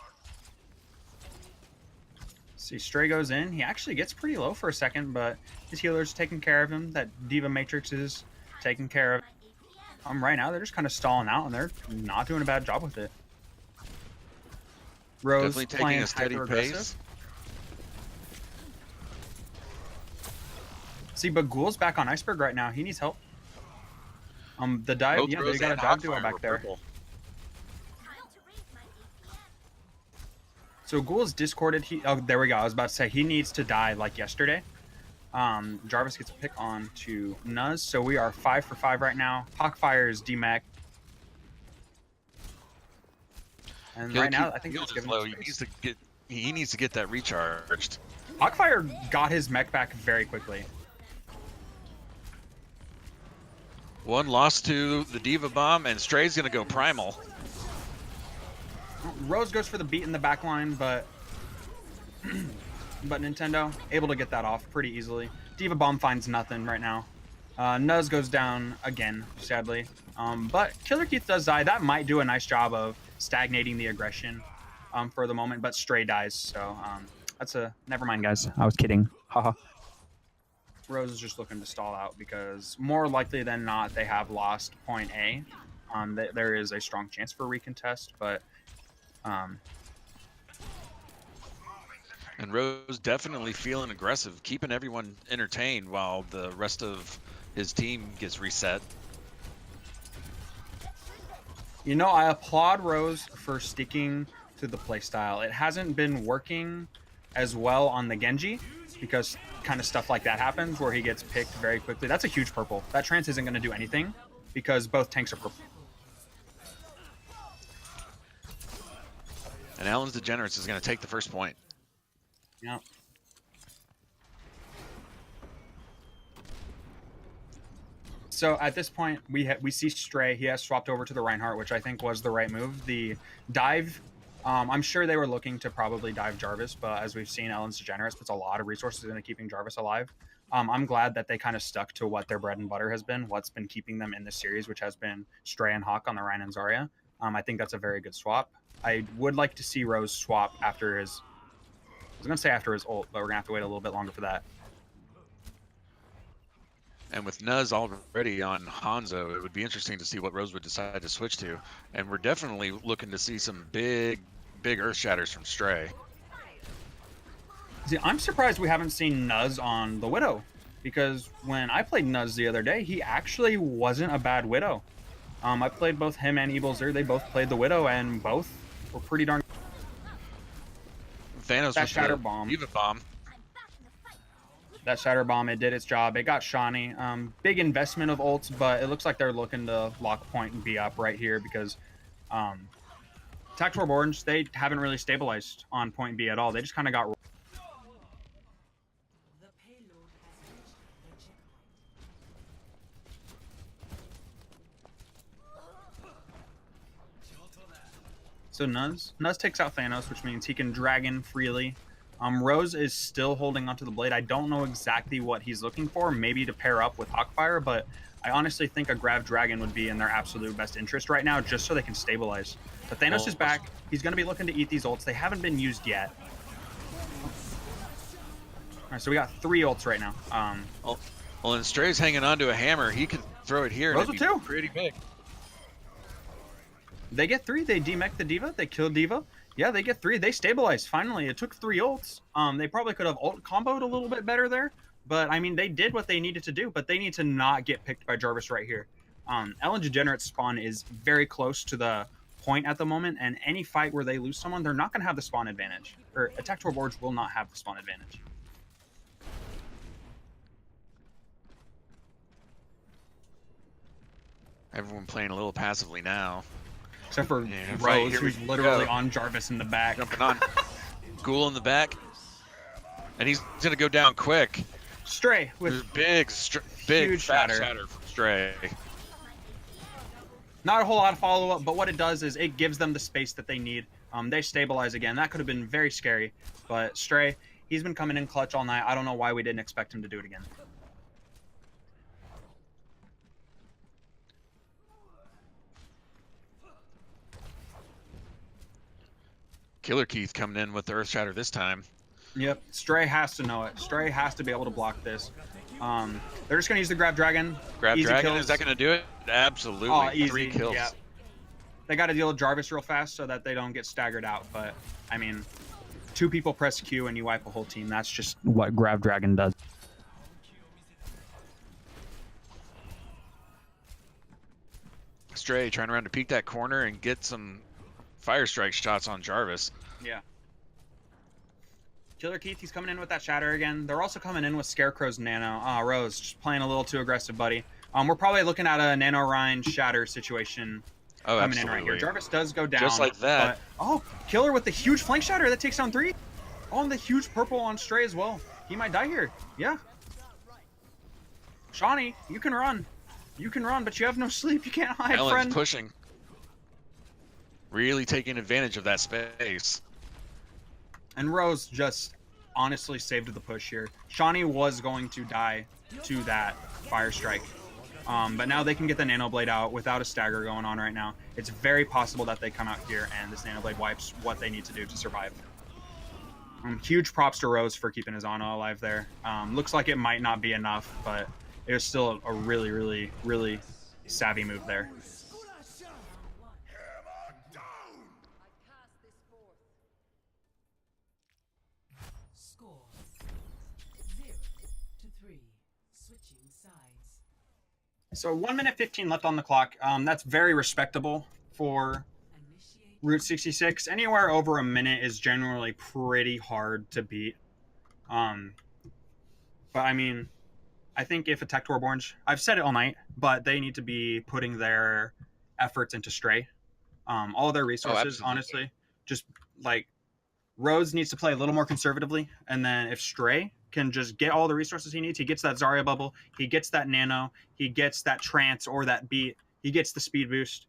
See, Stray goes in. He actually gets pretty low for a second, but his healer's taking care of him. That Diva Matrix is taking care of him. Right now, they're just kind of stalling out, and they're not doing a bad job with it. Rose Definitely taking playing a steady hyper-aggressive. pace. See, but Ghoul's back on Iceberg right now. He needs help. The dive, Both yeah, Rose they got a and dive duo Hawkfire back were there. purple. So Ghoul's discorded. Oh, there we go. I was about to say he needs to die like yesterday. Jarvis gets a pick on to Nuz. So we are 5 for 5 right now. Hawkfire is DMAC. And He'll right now, keep I think healed that's as giving low. him space. He needs to get that recharged. Hawkfire got his mech back very quickly. One loss to the Diva Bomb, and Stray's gonna go primal. Rose goes for the beat in the back line, but Nintendo able to get that off pretty easily. Diva Bomb finds nothing right now. Nuz goes down again, sadly. But Killer Keith does die. That might do a nice job of stagnating the aggression for the moment, but Stray dies. So that's a... Never mind, guys. I was kidding. Haha. Rose is just looking to stall out because more likely than not, they have lost point A. There is a strong chance for recontest, but... And Rose definitely feeling aggressive, keeping everyone entertained while the rest of his team gets reset. You know, I applaud Rose for sticking to the playstyle. It hasn't been working as well on the Genji because kind of stuff like that happens where he gets picked very quickly. That's a huge purple. That trance isn't going to do anything because both tanks are purple. And Alan's Degenerates is going to take the first point. Yeah. So at this point, we see Stray. He has swapped over to the Reinhardt, which I think was the right move. The dive, I'm sure they were looking to probably dive Jarvis, but as we've seen, Ellen's Degenerates puts a lot of resources into keeping Jarvis alive. I'm glad that they kind of stuck to what their bread and butter has been, what's been keeping them in this series, which has been Stray and Hawk on the Rein and Zarya. I think that's a very good swap. I would like to see Rose swap after his... I was going to say after his ult, but we're going to have to wait a little bit longer for that. And with Nuz already on Hanzo, it would be interesting to see what Rose would decide to switch to. And we're definitely looking to see some big Earth Shatters from Stray. See, I'm surprised we haven't seen Nuz on the Widow, because when I played Nuz the other day, he actually wasn't a bad Widow. I played both him and Evil Zer. They both played the Widow, and both were pretty darn... Thanos That with Shatter the Bomb. Diva Bomb. That Shatter Bomb, it did its job. It got Shawnee. Big investment of ults, but it looks like they're looking to lock point and be up right here because Tactical Orange, they haven't really stabilized on point B at all. They just kind of got... The payload has reached the checkpoint. So Nuz takes out Thanos, which means he can dragon freely. Rose is still holding onto the blade. I don't know exactly what he's looking for, maybe to pair up with Hawkfire, but I honestly think a Grav Dragon would be in their absolute best interest right now, just so they can stabilize. But Thanos is back. He's going to be looking to eat these ults. They haven't been used yet. All right, so we got 3 ults right now. Well, and Stray's hanging onto a hammer. He could throw it here. Rose And with it'd be 2. pretty big. They get 3. They demech the D.Va. They kill D.Va. Yeah, they get 3. They stabilize. Finally, it took 3 ults. They probably could have ult comboed a little bit better there. But, I mean, they did what they needed to do. But they need to not get picked by Jarvis right here. Ellen Degenerates spawn is very close to the point at the moment. And any fight where they lose someone, they're not going to have the spawn advantage. Or Attack Tour boards will not have the spawn advantage. Everyone playing a little passively now. Except for Yeah, Rose, right, here we who's literally go. on Jarvis in the back. Jumping on. Ghoul in the back. And he's going to go down quick. Stray There's with big huge fat shatter. shatter from Stray. not a whole lot of follow-up, but what it does is it gives them the space that they need. They stabilize again. That could have been very scary, but Stray, he's been coming in clutch all night. I don't know why we didn't expect him to do it again. Killer Keith coming in with the Earth Shatter this time. Yep, Stray has to know it. Stray has to be able to block this. They're just going to use the Grab Dragon. Grab Easy Dragon, kills. is that going to do it? Absolutely. Oh, easy. 3 kills. Yeah. They got to deal with Jarvis real fast so that they don't get staggered out. But, I mean, 2 people press Q and you wipe a whole team. That's just what Grab Dragon does. Stray trying around to peek that corner and get some Fire Strike shots on Jarvis. Yeah. Killer Keith, he's coming in with that Shatter again. They're also coming in with Scarecrow's Nano. Rose, just playing a little too aggressive, buddy. We're probably looking at a Nano Rhine Shatter situation coming in right here. Jarvis does go down. Just like that. But, Killer with the huge flank Shatter that takes down 3. Oh, and the huge purple on Stray as well. He might die here. Yeah. Shawnee, you can run. You can run, but you have no sleep. You can't hide, Ellen's friend. pushing. Really taking advantage of that space. And Rose just honestly saved the push here. Shawnee was going to die to that Fire Strike. But now they can get the Nano Blade out without a stagger going on right now. It's very possible that they come out here and this Nano Blade wipes what they need to do to survive. Huge props to Rose for keeping his Ana alive there. Looks like it might not be enough, but it was still a really, really, really savvy move there. Score 0-3. Switching sides. So 1 minute 15 left on the clock. That's very respectable for Initiate. Route 66. Anywhere over a minute is generally pretty hard to beat. But I mean, I think if Attack Tourborns, I've said it all night, but they need to be putting their efforts into Stray. All their resources, absolutely. honestly, just like Rose needs to play a little more conservatively, and then if Stray can just get all the resources he needs, he gets that Zarya bubble, he gets that nano, he gets that trance or that beat, he gets the speed boost.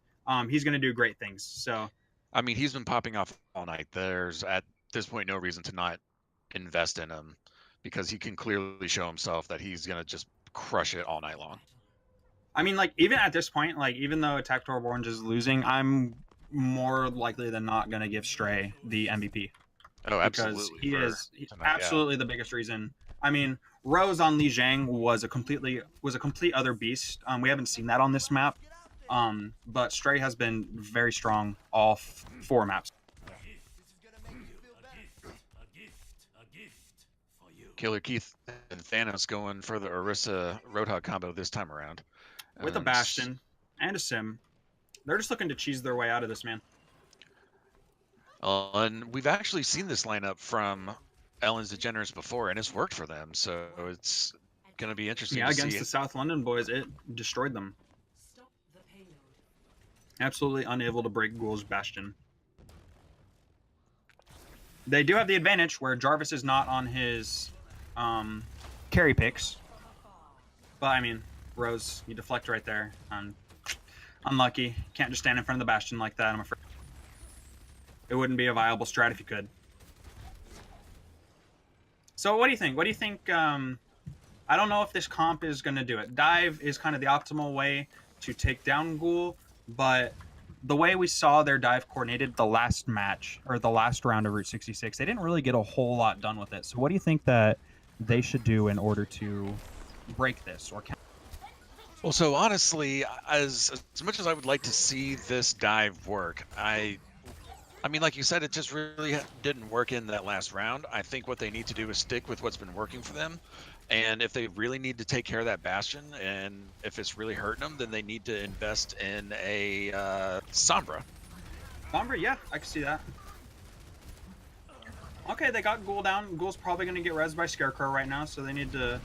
He's going to do great things. So, I mean, he's been popping off all night. There's at this point no reason to not invest in him because he can clearly show himself that he's going to just crush it all night long. I mean, like, even at this point, like, even though Attack Tourborns is losing, I'm more likely than not going to give Stray the MVP. Oh, Because absolutely. he for is tonight, yeah. absolutely the biggest reason. I mean, Rose on Li Zhang was a complete other beast. We haven't seen that on this map. But Stray has been very strong all 4 maps. Killer Keith and Thanos going for the Orisa Roadhog combo this time around. With a Bastion and a Sim. They're just looking to cheese their way out of this, man. And we've actually seen this lineup from Ellen's Degenerates before, and it's worked for them. So it's going to be interesting Yeah, to against see. the South London boys, it destroyed them. Stop the payload. Absolutely unable to break Ghoul's Bastion. They do have the advantage where Jarvis is not on his carry picks. But, I mean, Rose, you deflect right there. Unlucky. Can't just stand in front of the Bastion like that, I'm afraid. It wouldn't be a viable strat if you could. So what do you think? What do you think? I don't know if this comp is going to do it. Dive is kind of the optimal way to take down Ghoul, but the way we saw their dive coordinated the last match, or the last round of Route 66, they didn't really get a whole lot done with it. So what do you think that they should do in order to break this or Well, so honestly, as much as I would like to see this dive work, I mean, like you said, it just really didn't work in that last round. I think what they need to do is stick with what's been working for them. And if they really need to take care of that Bastion, and if it's really hurting them, then they need to invest in a Sombra. Sombra, yeah, I can see that. Okay, they got Ghoul down. Ghoul's probably going to get rezzed by Scarecrow right now, so they need to...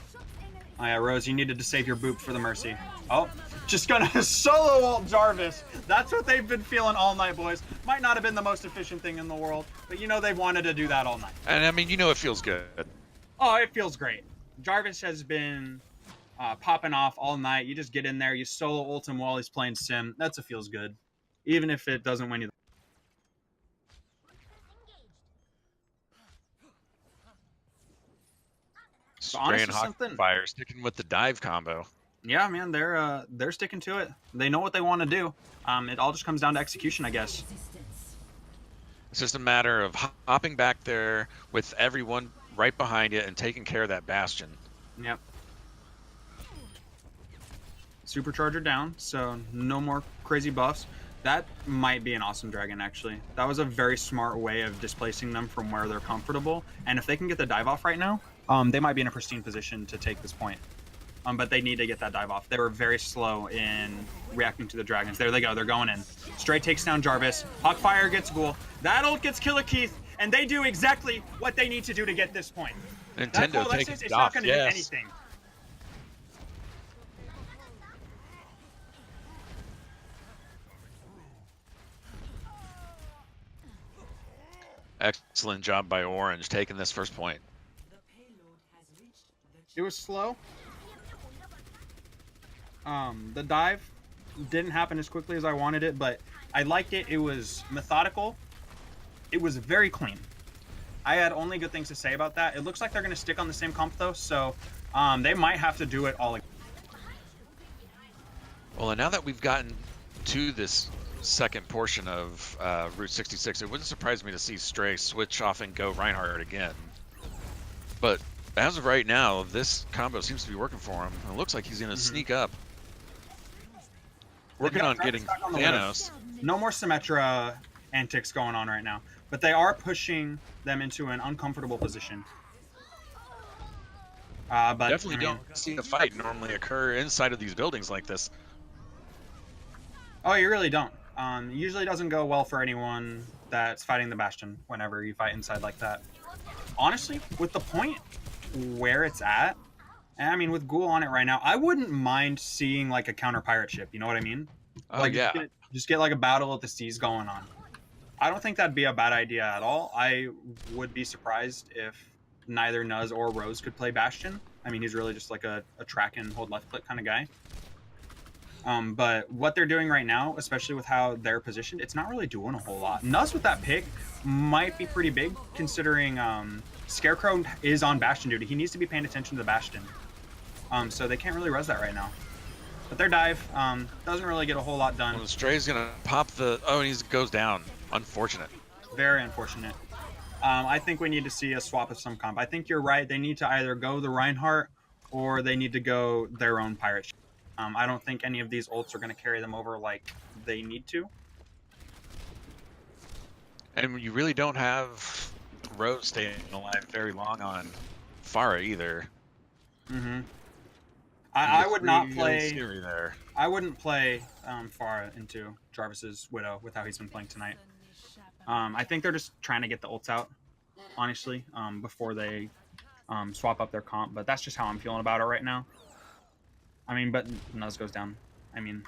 Oh yeah, Rose, you needed to save your boop for the Mercy. Oh, just gonna solo ult Jarvis. That's what they've been feeling all night, boys. Might not have been the most efficient thing in the world, but you know they've wanted to do that all night. And I mean, you know it feels good. Oh, it feels great. Jarvis has been popping off all night. You just get in there, you solo ult him while he's playing Sim. That's a feels good. Even if it doesn't win you. Spraying hot something. fire, sticking with the dive combo. Yeah, man, they're sticking to it. They know what they want to do. It all just comes down to execution, I guess. It's just a matter of hopping back there with everyone right behind it and taking care of that Bastion. Yep. Supercharger down, so no more crazy buffs. That might be an awesome dragon, actually. That was a very smart way of displacing them from where they're comfortable. And if they can get the dive off right now, they might be in a pristine position to take this point. But they need to get that dive off. They were very slow in reacting to the dragons. There they go. They're going in. Straight takes down Jarvis. Hawkfire gets Ghoul. That ult gets Killer Keith, and they do exactly what they need to do to get this point. Nintendo taking it's it not off, going to do yes. anything. Excellent job by Orange taking this first point. The payload has reached the It was slow. The dive didn't happen as quickly as I wanted it, but I liked it. It was methodical. It was very clean. I had only good things to say about that. It looks like they're going to stick on the same comp though, so they might have to do it all again. Well, and now that we've gotten to this second portion of Route 66, it wouldn't surprise me to see Stray switch off and go Reinhardt again. But as of right now, this combo seems to be working for him. It looks like he's going to sneak up. Working on getting Thanos. No more Symmetra antics going on right now, but they are pushing them into an uncomfortable position. But Definitely I mean, don't see a fight normally occur inside of these buildings like this. Oh, you really don't. Usually doesn't go well for anyone that's fighting the Bastion whenever you fight inside like that. Honestly, with the point where it's at, and I mean with Ghoul on it right now, I wouldn't mind seeing like a counter pirate ship. You know what I mean? Oh, Like yeah. just get like a battle of the seas going on. I don't think that'd be a bad idea at all. I would be surprised if neither Nuz or Rose could play Bastion. I mean, he's really just like a track and hold left click kind of guy. But what they're doing right now, especially with how they're positioned, it's not really doing a whole lot. Nuz with that pick might be pretty big, considering Scarecrow is on Bastion duty. He needs to be paying attention to the Bastion. So they can't really res that right now. But their dive doesn't really get a whole lot done. Well, Stray's going to pop the... Oh, and he goes down. Unfortunate. Very unfortunate. I think we need to see a swap of some comp. I think you're right. They need to either go the Reinhardt or they need to go their own pirate ship. I don't think any of these ults are going to carry them over like they need to. And you really don't have Rose staying alive very long on Pharah either. Mm-hmm. I would not Real play... scary there. I wouldn't play Pharah into Jarvis's Widow with how he's been playing tonight. I think they're just trying to get the ults out, honestly, before they swap up their comp. But that's just how I'm feeling about it right now. I mean, but Nuz goes down. I mean,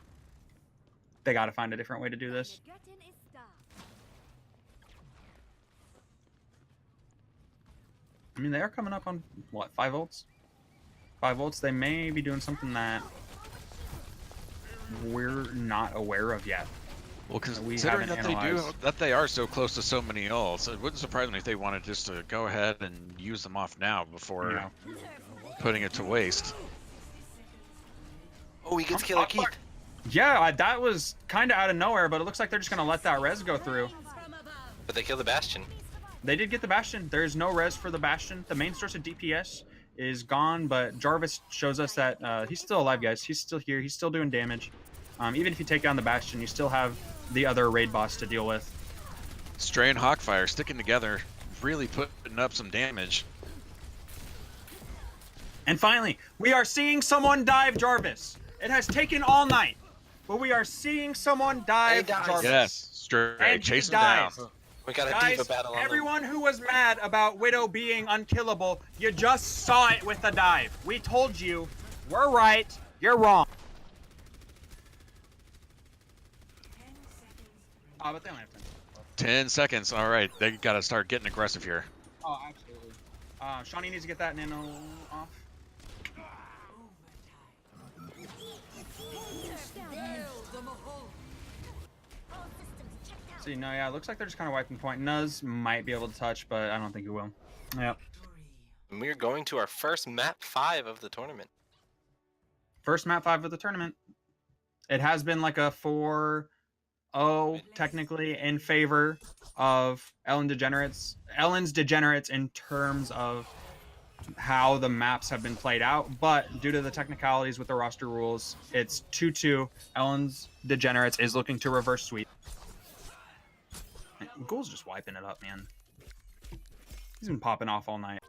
they got to find a different way to do this. I mean, they are coming up on, what, 5 ults? 5 ults. They may be doing something that we're not aware of yet. Well, we considering haven't that they are so close to so many ults, it wouldn't surprise me if they wanted just to go ahead and use them off now before Yeah. putting it to waste. Oh, he gets Killer Keith. Yeah, that was kind of out of nowhere, but it looks like they're just going to let that res go through. But they kill the Bastion. They did get the Bastion. There's no res for the Bastion. The main source of DPS is gone, but Jarvis shows us that he's still alive, guys. He's still here. He's still doing damage. Even if you take down the Bastion, you still have the other raid boss to deal with. Stray and Hawkfire sticking together, really putting up some damage. And finally, we are seeing someone dive Jarvis. It has taken all night, but we are seeing someone dive dies. Jarvis. Yes, Stray, And chase he him down. dies. We got a Guys, diva battle on them. everyone who was mad about Widow being unkillable, you just saw it with the dive. We told you, we're right, you're wrong. Oh, but they only have 10. 10 seconds. All right, they got to start getting aggressive here. Oh, absolutely. Shawnee needs to get that nano off. See, no, yeah, it looks like they're just kind of wiping point. Nuz might be able to touch, but I don't think he will. Yep. And we're going to our first map 5 of the tournament. First map 5 of the tournament. It has been like a 4-0 technically in favor of Ellen's Degenerates in terms of how the maps have been played out, but due to the technicalities with the roster rules, it's 2-2. Ellen's Degenerates is looking to reverse sweep. Ghoul's just wiping it up, man. He's been popping off all night.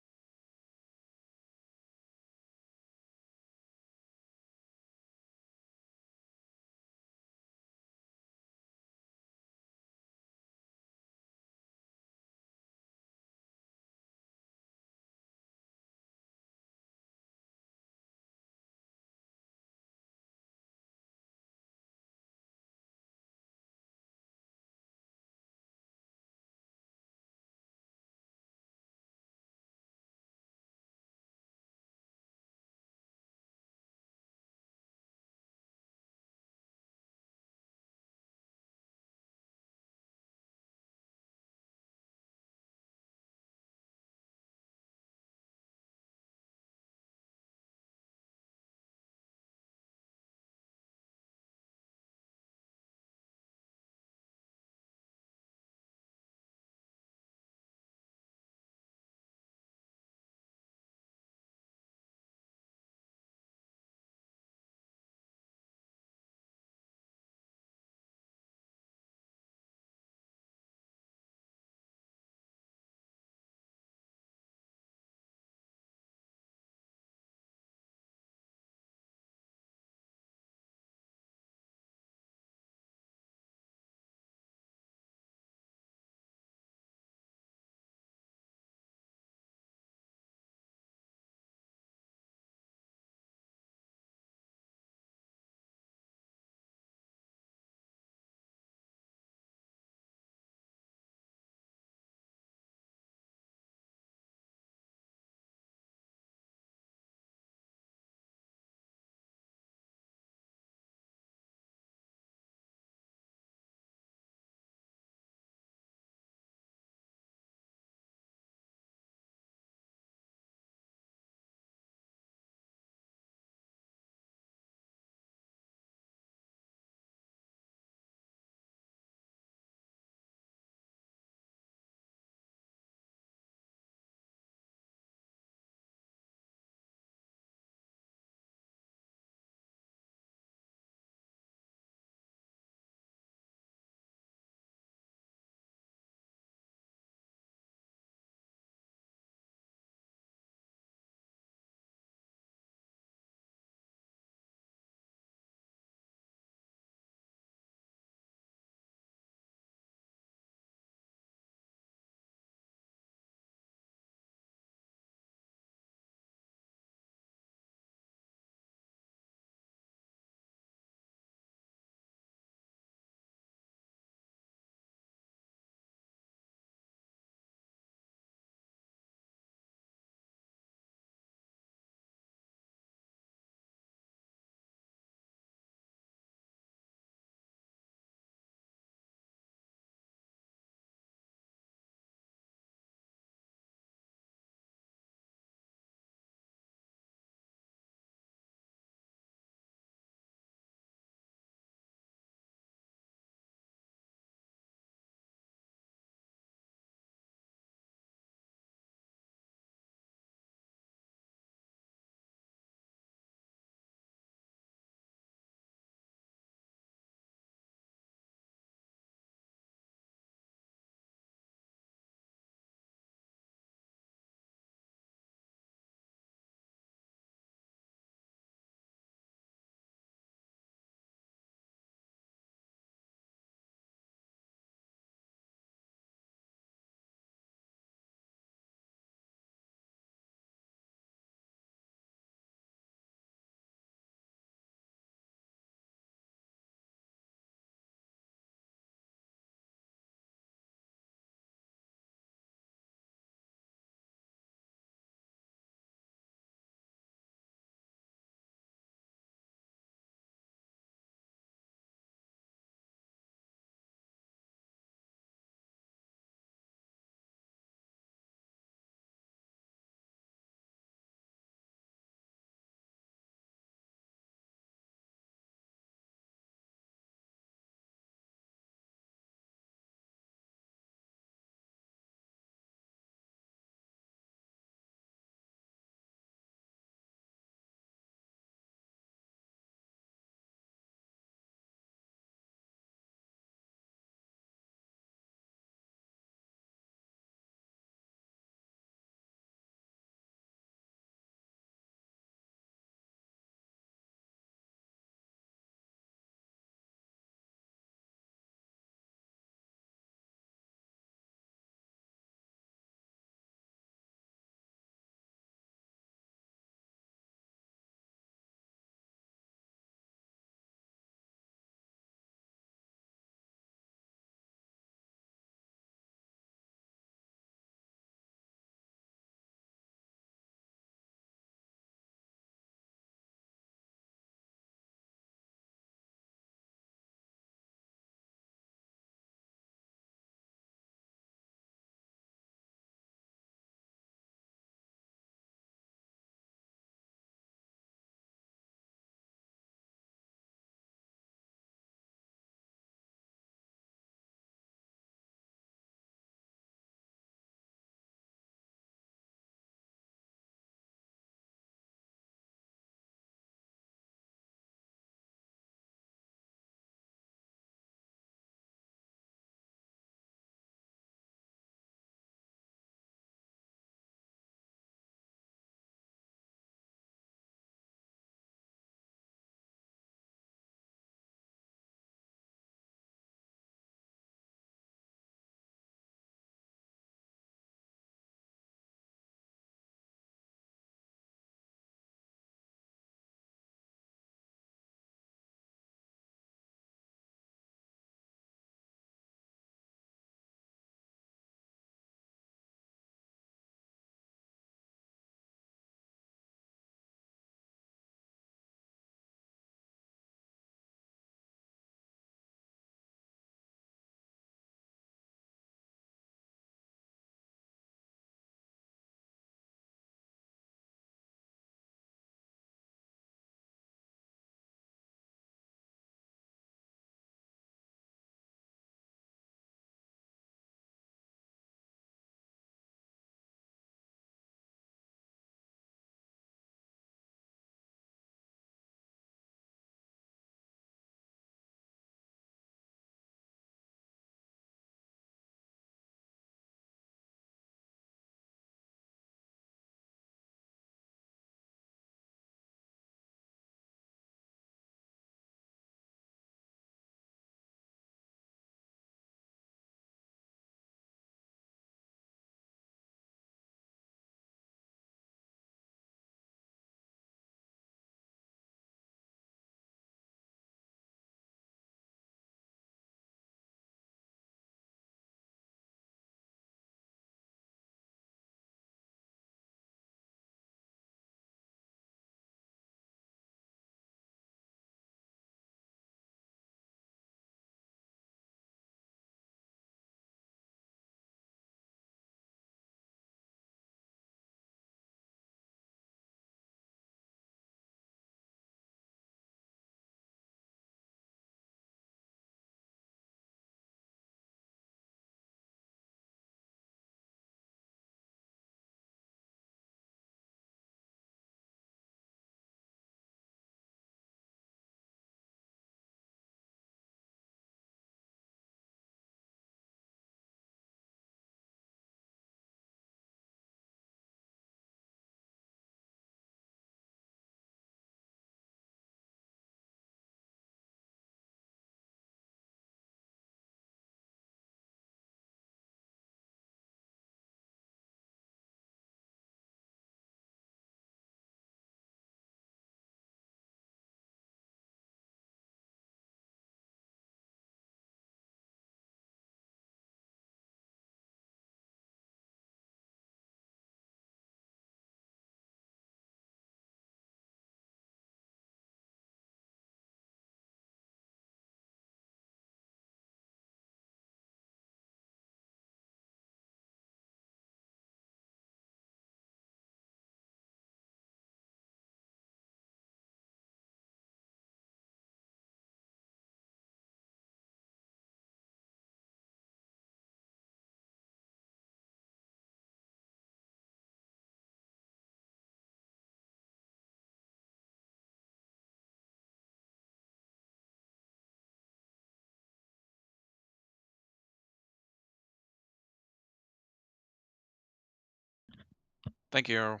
Thank you. Now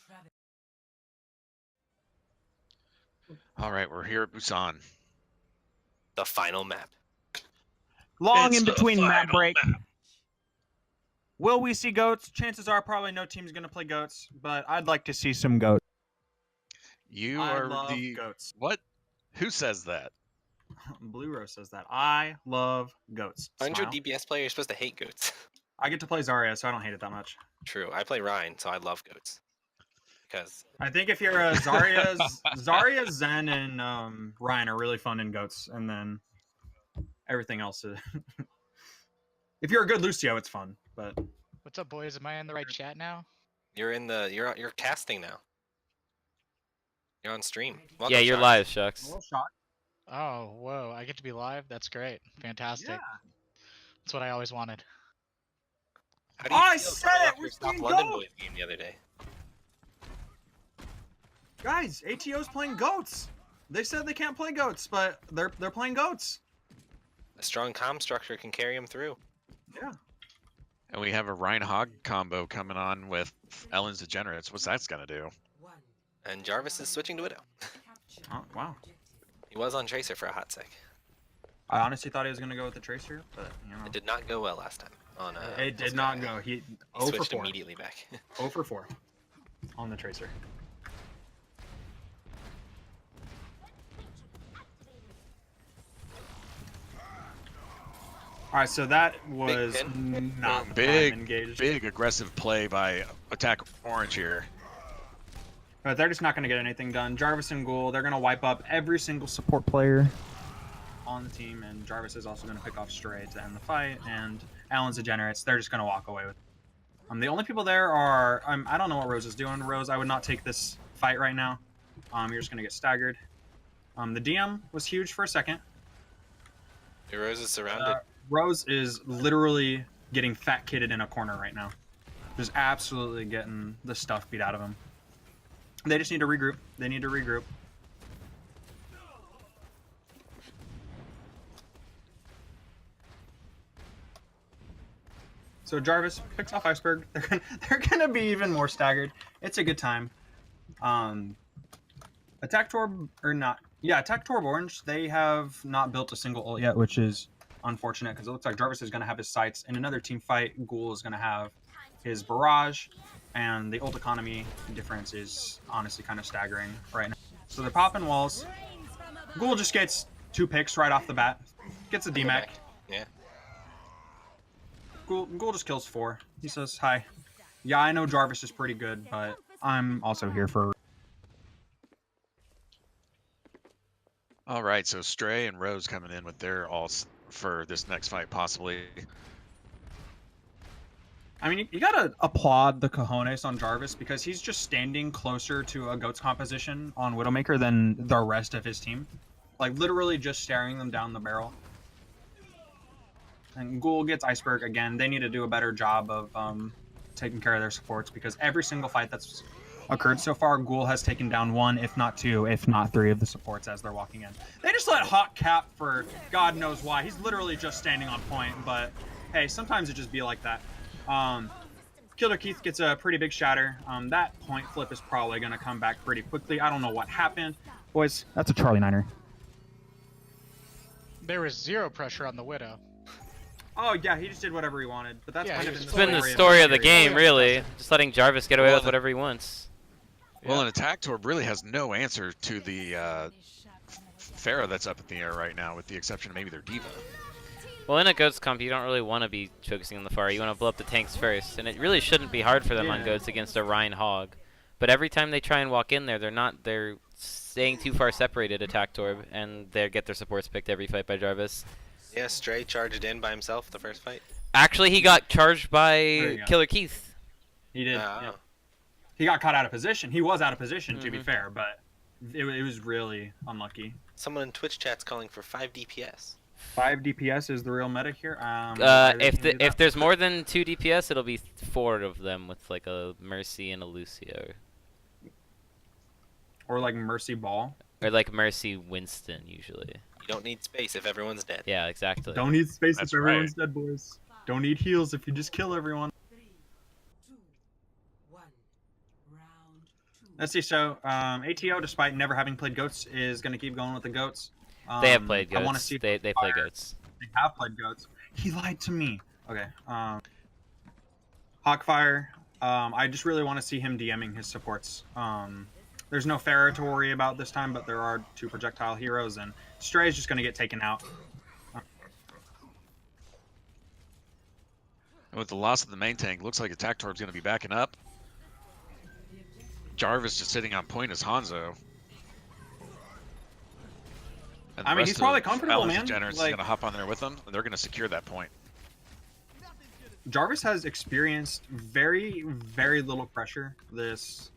travel. All right, we're here at Busan. The final map. Long It's in the between map final break. map. Will we see goats? Chances are probably no team's going to play goats, but I'd like to see some goats. You I are love the goats. what? Who says that? Blue Rose says that. I love goats. Aren't you a Smile. DPS player? You're supposed to hate goats. I get to play Zarya, so I don't hate it that much. True. I play Ryan, so I love goats. Because I think if you're a Zarya, Zen, and Ryan are really fun in goats, and then everything else is. If you're a good Lucio, it's fun, but What's up, boys? Am I in the right chat now? you're casting now. You're on stream. Yeah, Welcome, you're Sharks. live, a Shucks. little shocked. Oh, whoa! I get to be live. That's great. Fantastic. Yeah. That's what I always wanted. How do you I feel said coming it! off We're your South seeing London goats! Boys game the other day? Guys, ATO's playing goats. They said they can't play goats, but they're playing goats. A strong comm structure can carry him through. Yeah. And we have a Ryan Hog combo coming on with Ellen's Degenerates. What's that's gonna do? One. And Jarvis is switching to Widow. Capture Oh, wow. objective. He was on Tracer for a hot sec. I honestly thought he was gonna go with the Tracer, but It did not go well last time. On it did not go. He He 0 for switched 4. immediately back. 0 for 4 on the Tracer. All right, so that was pin. not the Big, prime engaged. big aggressive play by Attack Orange here. But they're just not going to get anything done. Jarvis and Ghoul, they're going to wipe up every single support player on the team, and Jarvis is also going to pick off Stray to end the fight, and Allen's Degenerates, they're just going to walk away with it. The only people there are... I don't know what Rose is doing. Rose, I would not take this fight right now. You're just going to get staggered. The DM was huge for a second. Rose is surrounded. Rose is literally getting fat kidded in a corner right now. Just absolutely getting the stuff beat out of him. They just need to regroup. They need to regroup. So Jarvis picks off Iceberg. They're gonna be even more staggered. It's a good time. Attack Torb or not? Yeah, Attack Torb Orange. They have not built a single ult yet, which is unfortunate because it looks like Jarvis is gonna have his sights in another team fight. Ghoul is gonna have his barrage, and the ult economy difference is honestly kind of staggering right now. So they're popping walls. Ghoul just gets 2 picks right off the bat. Gets a DMAC. Yeah. Ghoul just kills 4. He says, hi. Yeah, I know Jarvis is pretty good, but I'm also here for... All right, so Stray and Rose coming in with their alts for this next fight, possibly. I mean, you gotta applaud the cojones on Jarvis because he's just standing closer to a Goat's composition on Widowmaker than the rest of his team. Like, literally just staring them down the barrel. And Ghoul gets Iceberg again. They need to do a better job of taking care of their supports because every single fight that's occurred so far, Ghoul has taken down 1, if not 2, if not 3 of the supports as they're walking in. They just let Hawk cap for God knows why. He's literally just standing on point, but hey, sometimes it just be like that. Killer Keith gets a pretty big shatter. That point flip is probably going to come back pretty quickly. I don't know what happened. Boys, that's a Charlie Niner. There was 0 pressure on the Widow. Oh, yeah, he just did whatever he wanted. But that's Yeah, kind he of was It's been the of story of the series. game, really. Just letting Jarvis get away Well, with whatever he wants. Well, an Attack Torb really has no answer to the Pharah that's up in the air right now, with the exception of maybe their Diva. Well, in a Goats comp, you don't really want to be focusing on the far. You want to blow up the tanks first, and it really shouldn't be hard for them on Yeah. Goats against a Rhine Hog. But every time they try and walk in there, they're staying too far separated, Attack Torb, and they get their supports picked every fight by Jarvis. Yeah, Stray charged in by himself the first fight. Actually, he got charged There by you go. Killer Keith. He did. Oh. Yeah. He got caught out of position. He was out of position, to be Mhm. fair, but it was really unlucky. Someone in Twitch chat's calling for 5 DPS. 5 DPS is the real meta here. I really can't do If that. there's more than 2 DPS, it'll be 4 of them with like a Mercy and a Lucio, Or like Mercy Ball. or like Mercy Winston usually. You don't need space if everyone's dead. Yeah, exactly. Don't need space That's if everyone's dead, boys. Don't need heals if you just kill everyone. 3, 2, 1. Round 2. Let's see. So ATO, despite never having played goats, is going to keep going with the goats. They have played I want to goats. see. They play goats. They have played goats. He lied to me. Okay. Hawkfire. I just really want to see him DMing his supports. There's no Pharah to worry about this time, but there are 2 projectile heroes, and Stray is just going to get taken out. And with the loss of the main tank, looks like Attack Torb's going to be backing up. Jarvis just sitting on point as Hanzo. And the I mean, rest he's probably of comfortable, Alan's man. Degenerates Like- is going to hop on there with them, and they're going to secure that point. Jarvis has experienced very, very little pressure this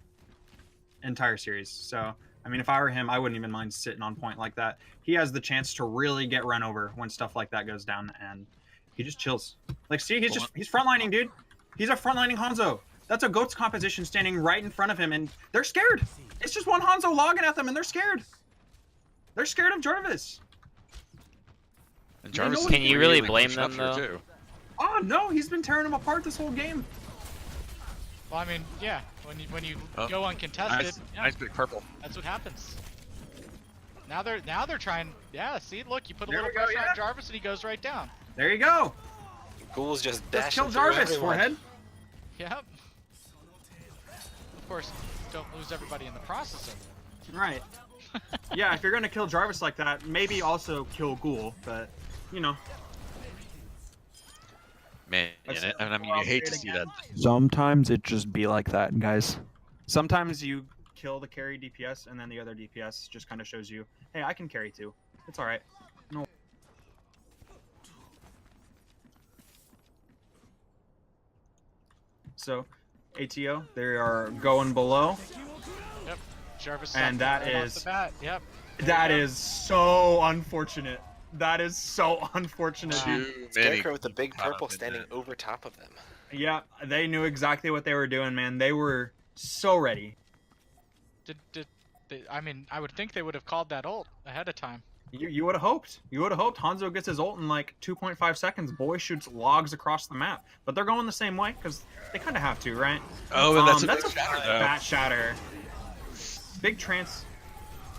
entire series. So, I mean, if I were him, I wouldn't even mind sitting on point like that. He has the chance to really get run over when stuff like that goes down, and he just chills. Like, see, he's frontlining, dude. He's a frontlining Hanzo. That's a goats composition standing right in front of him, and they're scared. It's just one Hanzo logging at them, and they're scared. They're scared of Jarvis. And You know Jarvis what- is Can you really blame pushing up them, here, though? too. Oh no, he's been tearing them apart this whole game. Well, I mean, yeah. When you Oh, go uncontested, Nice, yeah, nice big purple. that's what happens. Now they're trying. Yeah, see, look, you put a There little we go, pressure yeah. on Jarvis and he goes right down. There you go. Ghoul's just Let's dashing kill through Jarvis, everyone. forehead. Yep. Of course, don't lose everybody in the process of it. Right. Yeah, if you're gonna kill Jarvis like that, maybe also kill Ghoul, but you know. Man, and I mean, you hate to see that. Sometimes it just be like that, guys. Sometimes you kill the carry DPS, and then the other DPS just kind of shows you, hey, I can carry too. It's all right. No. So, ATO, they are going below. Yep. Jarvis. And sucked that right off is- the bat. Yep. That is so unfortunate. That is so unfortunate. Wow. Too many Scarecrow with the big caught up purple in standing that. over top of them. Yeah, they knew exactly what they were doing, man. They were so ready. I mean, I would think they would have called that ult ahead of time. You would have hoped. You would have hoped Hanzo gets his ult in like 2.5 seconds. Boy shoots logs across the map. But they're going the same way because they kind of have to, right? Oh, and that's a that's big a shatter, though. fat shatter. Big trance.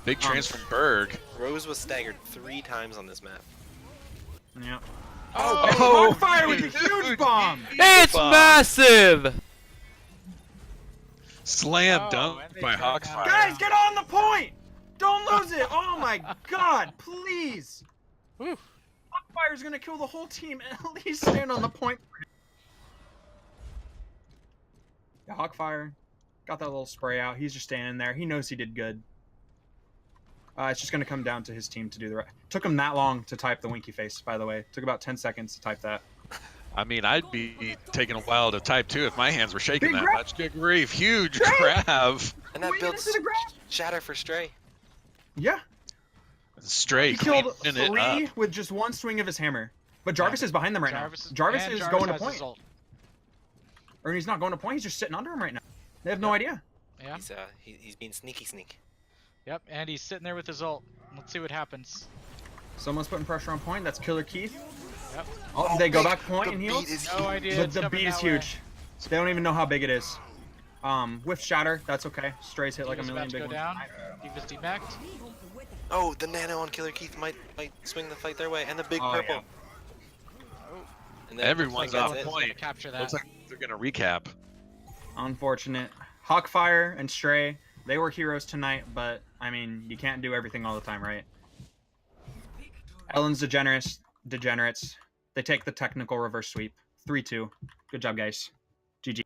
Big trans from Berg. Rose was staggered 3 times on this map. Yeah. Oh, Fire with a huge bomb! It's massive! Slam Oh, dunk and they by tried Hawkfire. that. Guys, get on the point! Don't lose it! Oh my god, please! Whew. Hawkfire's gonna kill the whole team. At least stand on the point. Yeah, Hawkfire got that little spray out. He's just standing there. He knows he did good. It's just gonna come down to his team to do the right. Took him that long to type the winky face, by the way. Took about 10 seconds to type that. I mean, I'd be taking a while to type too if my hands were shaking Big that grab. much. Good grief, huge Grab. grab. And that Wait, builds this is a grab. shatter for Stray. Yeah, Straight he killed cleaning it 3 up. with just one swing of his hammer. But Jarvis is behind them right now. Jarvis and is Jarvis going to has point. his ult. Or he's not going to point. He's just sitting under him right now. They have no idea. Yeah. He's being sneaky sneak. Yep. And he's sitting there with his ult. Let's see what happens. Someone's putting pressure on point. That's Killer Keith. Yep. Oh, they go big. back point The and beat heals. is No idea. The, it's the coming beat is that way. huge. They don't even know how big it is. With shatter, that's okay. Strays hit like a Diva's million about to big go ones. down. Diva's demeched. Oh, the nano on Killer Keith might swing the fight their way, and the big Oh, purple. yeah. And then Everyone's that's off it. point. Gonna capture that. Looks like they're gonna recap. Unfortunate. Hawkfire and Stray, they were heroes tonight, but I mean, you can't do everything all the time, right? Ellen's Degenerates. They take the technical reverse sweep. 3-2. Good job, guys. GG.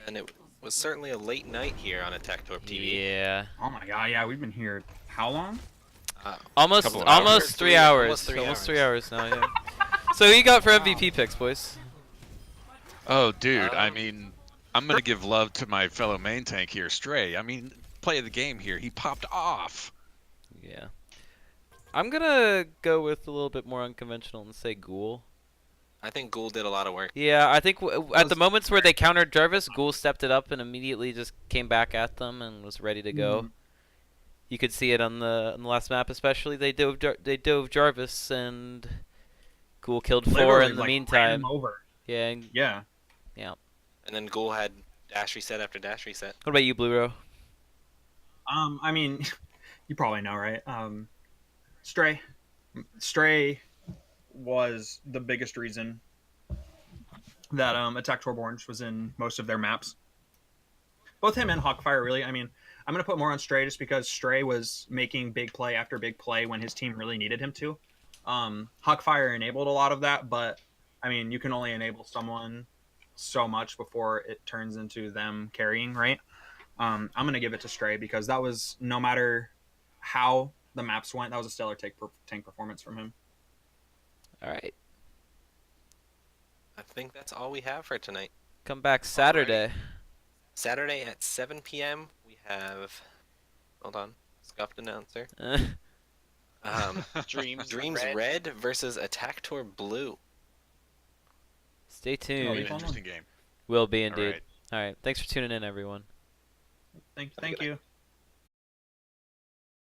And it was certainly a late night here on Attack Torp TV. Yeah. Oh my god, yeah, we've been here how long? Almost Couple of hours. almost 3 hours. Almost 3 Almost 3 hours now, yeah. So who you got for MVP picks, boys? Oh, dude. I mean, I'm gonna give love to my fellow main tank here, Stray. I mean, play of the game here. He popped off. Yeah. I'm gonna go with a little bit more unconventional and say Ghoul. I think Ghoul did a lot of work. Yeah, I think at the moments where they countered Jarvis, Ghoul stepped it up and immediately just came back at them and was ready to go. You could see it on the last map, especially. They dove Jarvis and Ghoul killed 4 Literally, in the like, ran meantime. him over. Yeah, and Yeah. Yeah. And then Ghoul had dash reset after dash reset. What about you, Blue Row? I mean, you probably know, right? Stray. Stray was the biggest reason that Attack Torbjorn was in most of their maps. Both him and Hawkfire, really. I mean, I'm going to put more on Stray just because Stray was making big play after big play when his team really needed him to. Hawkfire enabled a lot of that, but I mean, you can only enable someone so much before it turns into them carrying, right? I'm going to give it to Stray because that was, no matter how the maps went, that was a stellar tank performance from him. All right. I think that's all we have for tonight. Come back Saturday. Saturday at 7 p.m. we have. Hold on, scuffed announcer. Dreams Dreams Red versus Attacktor Blue. Stay It'll be tuned. an interesting game. Will be All indeed. right. All right. Thanks for tuning in, everyone. Thank you.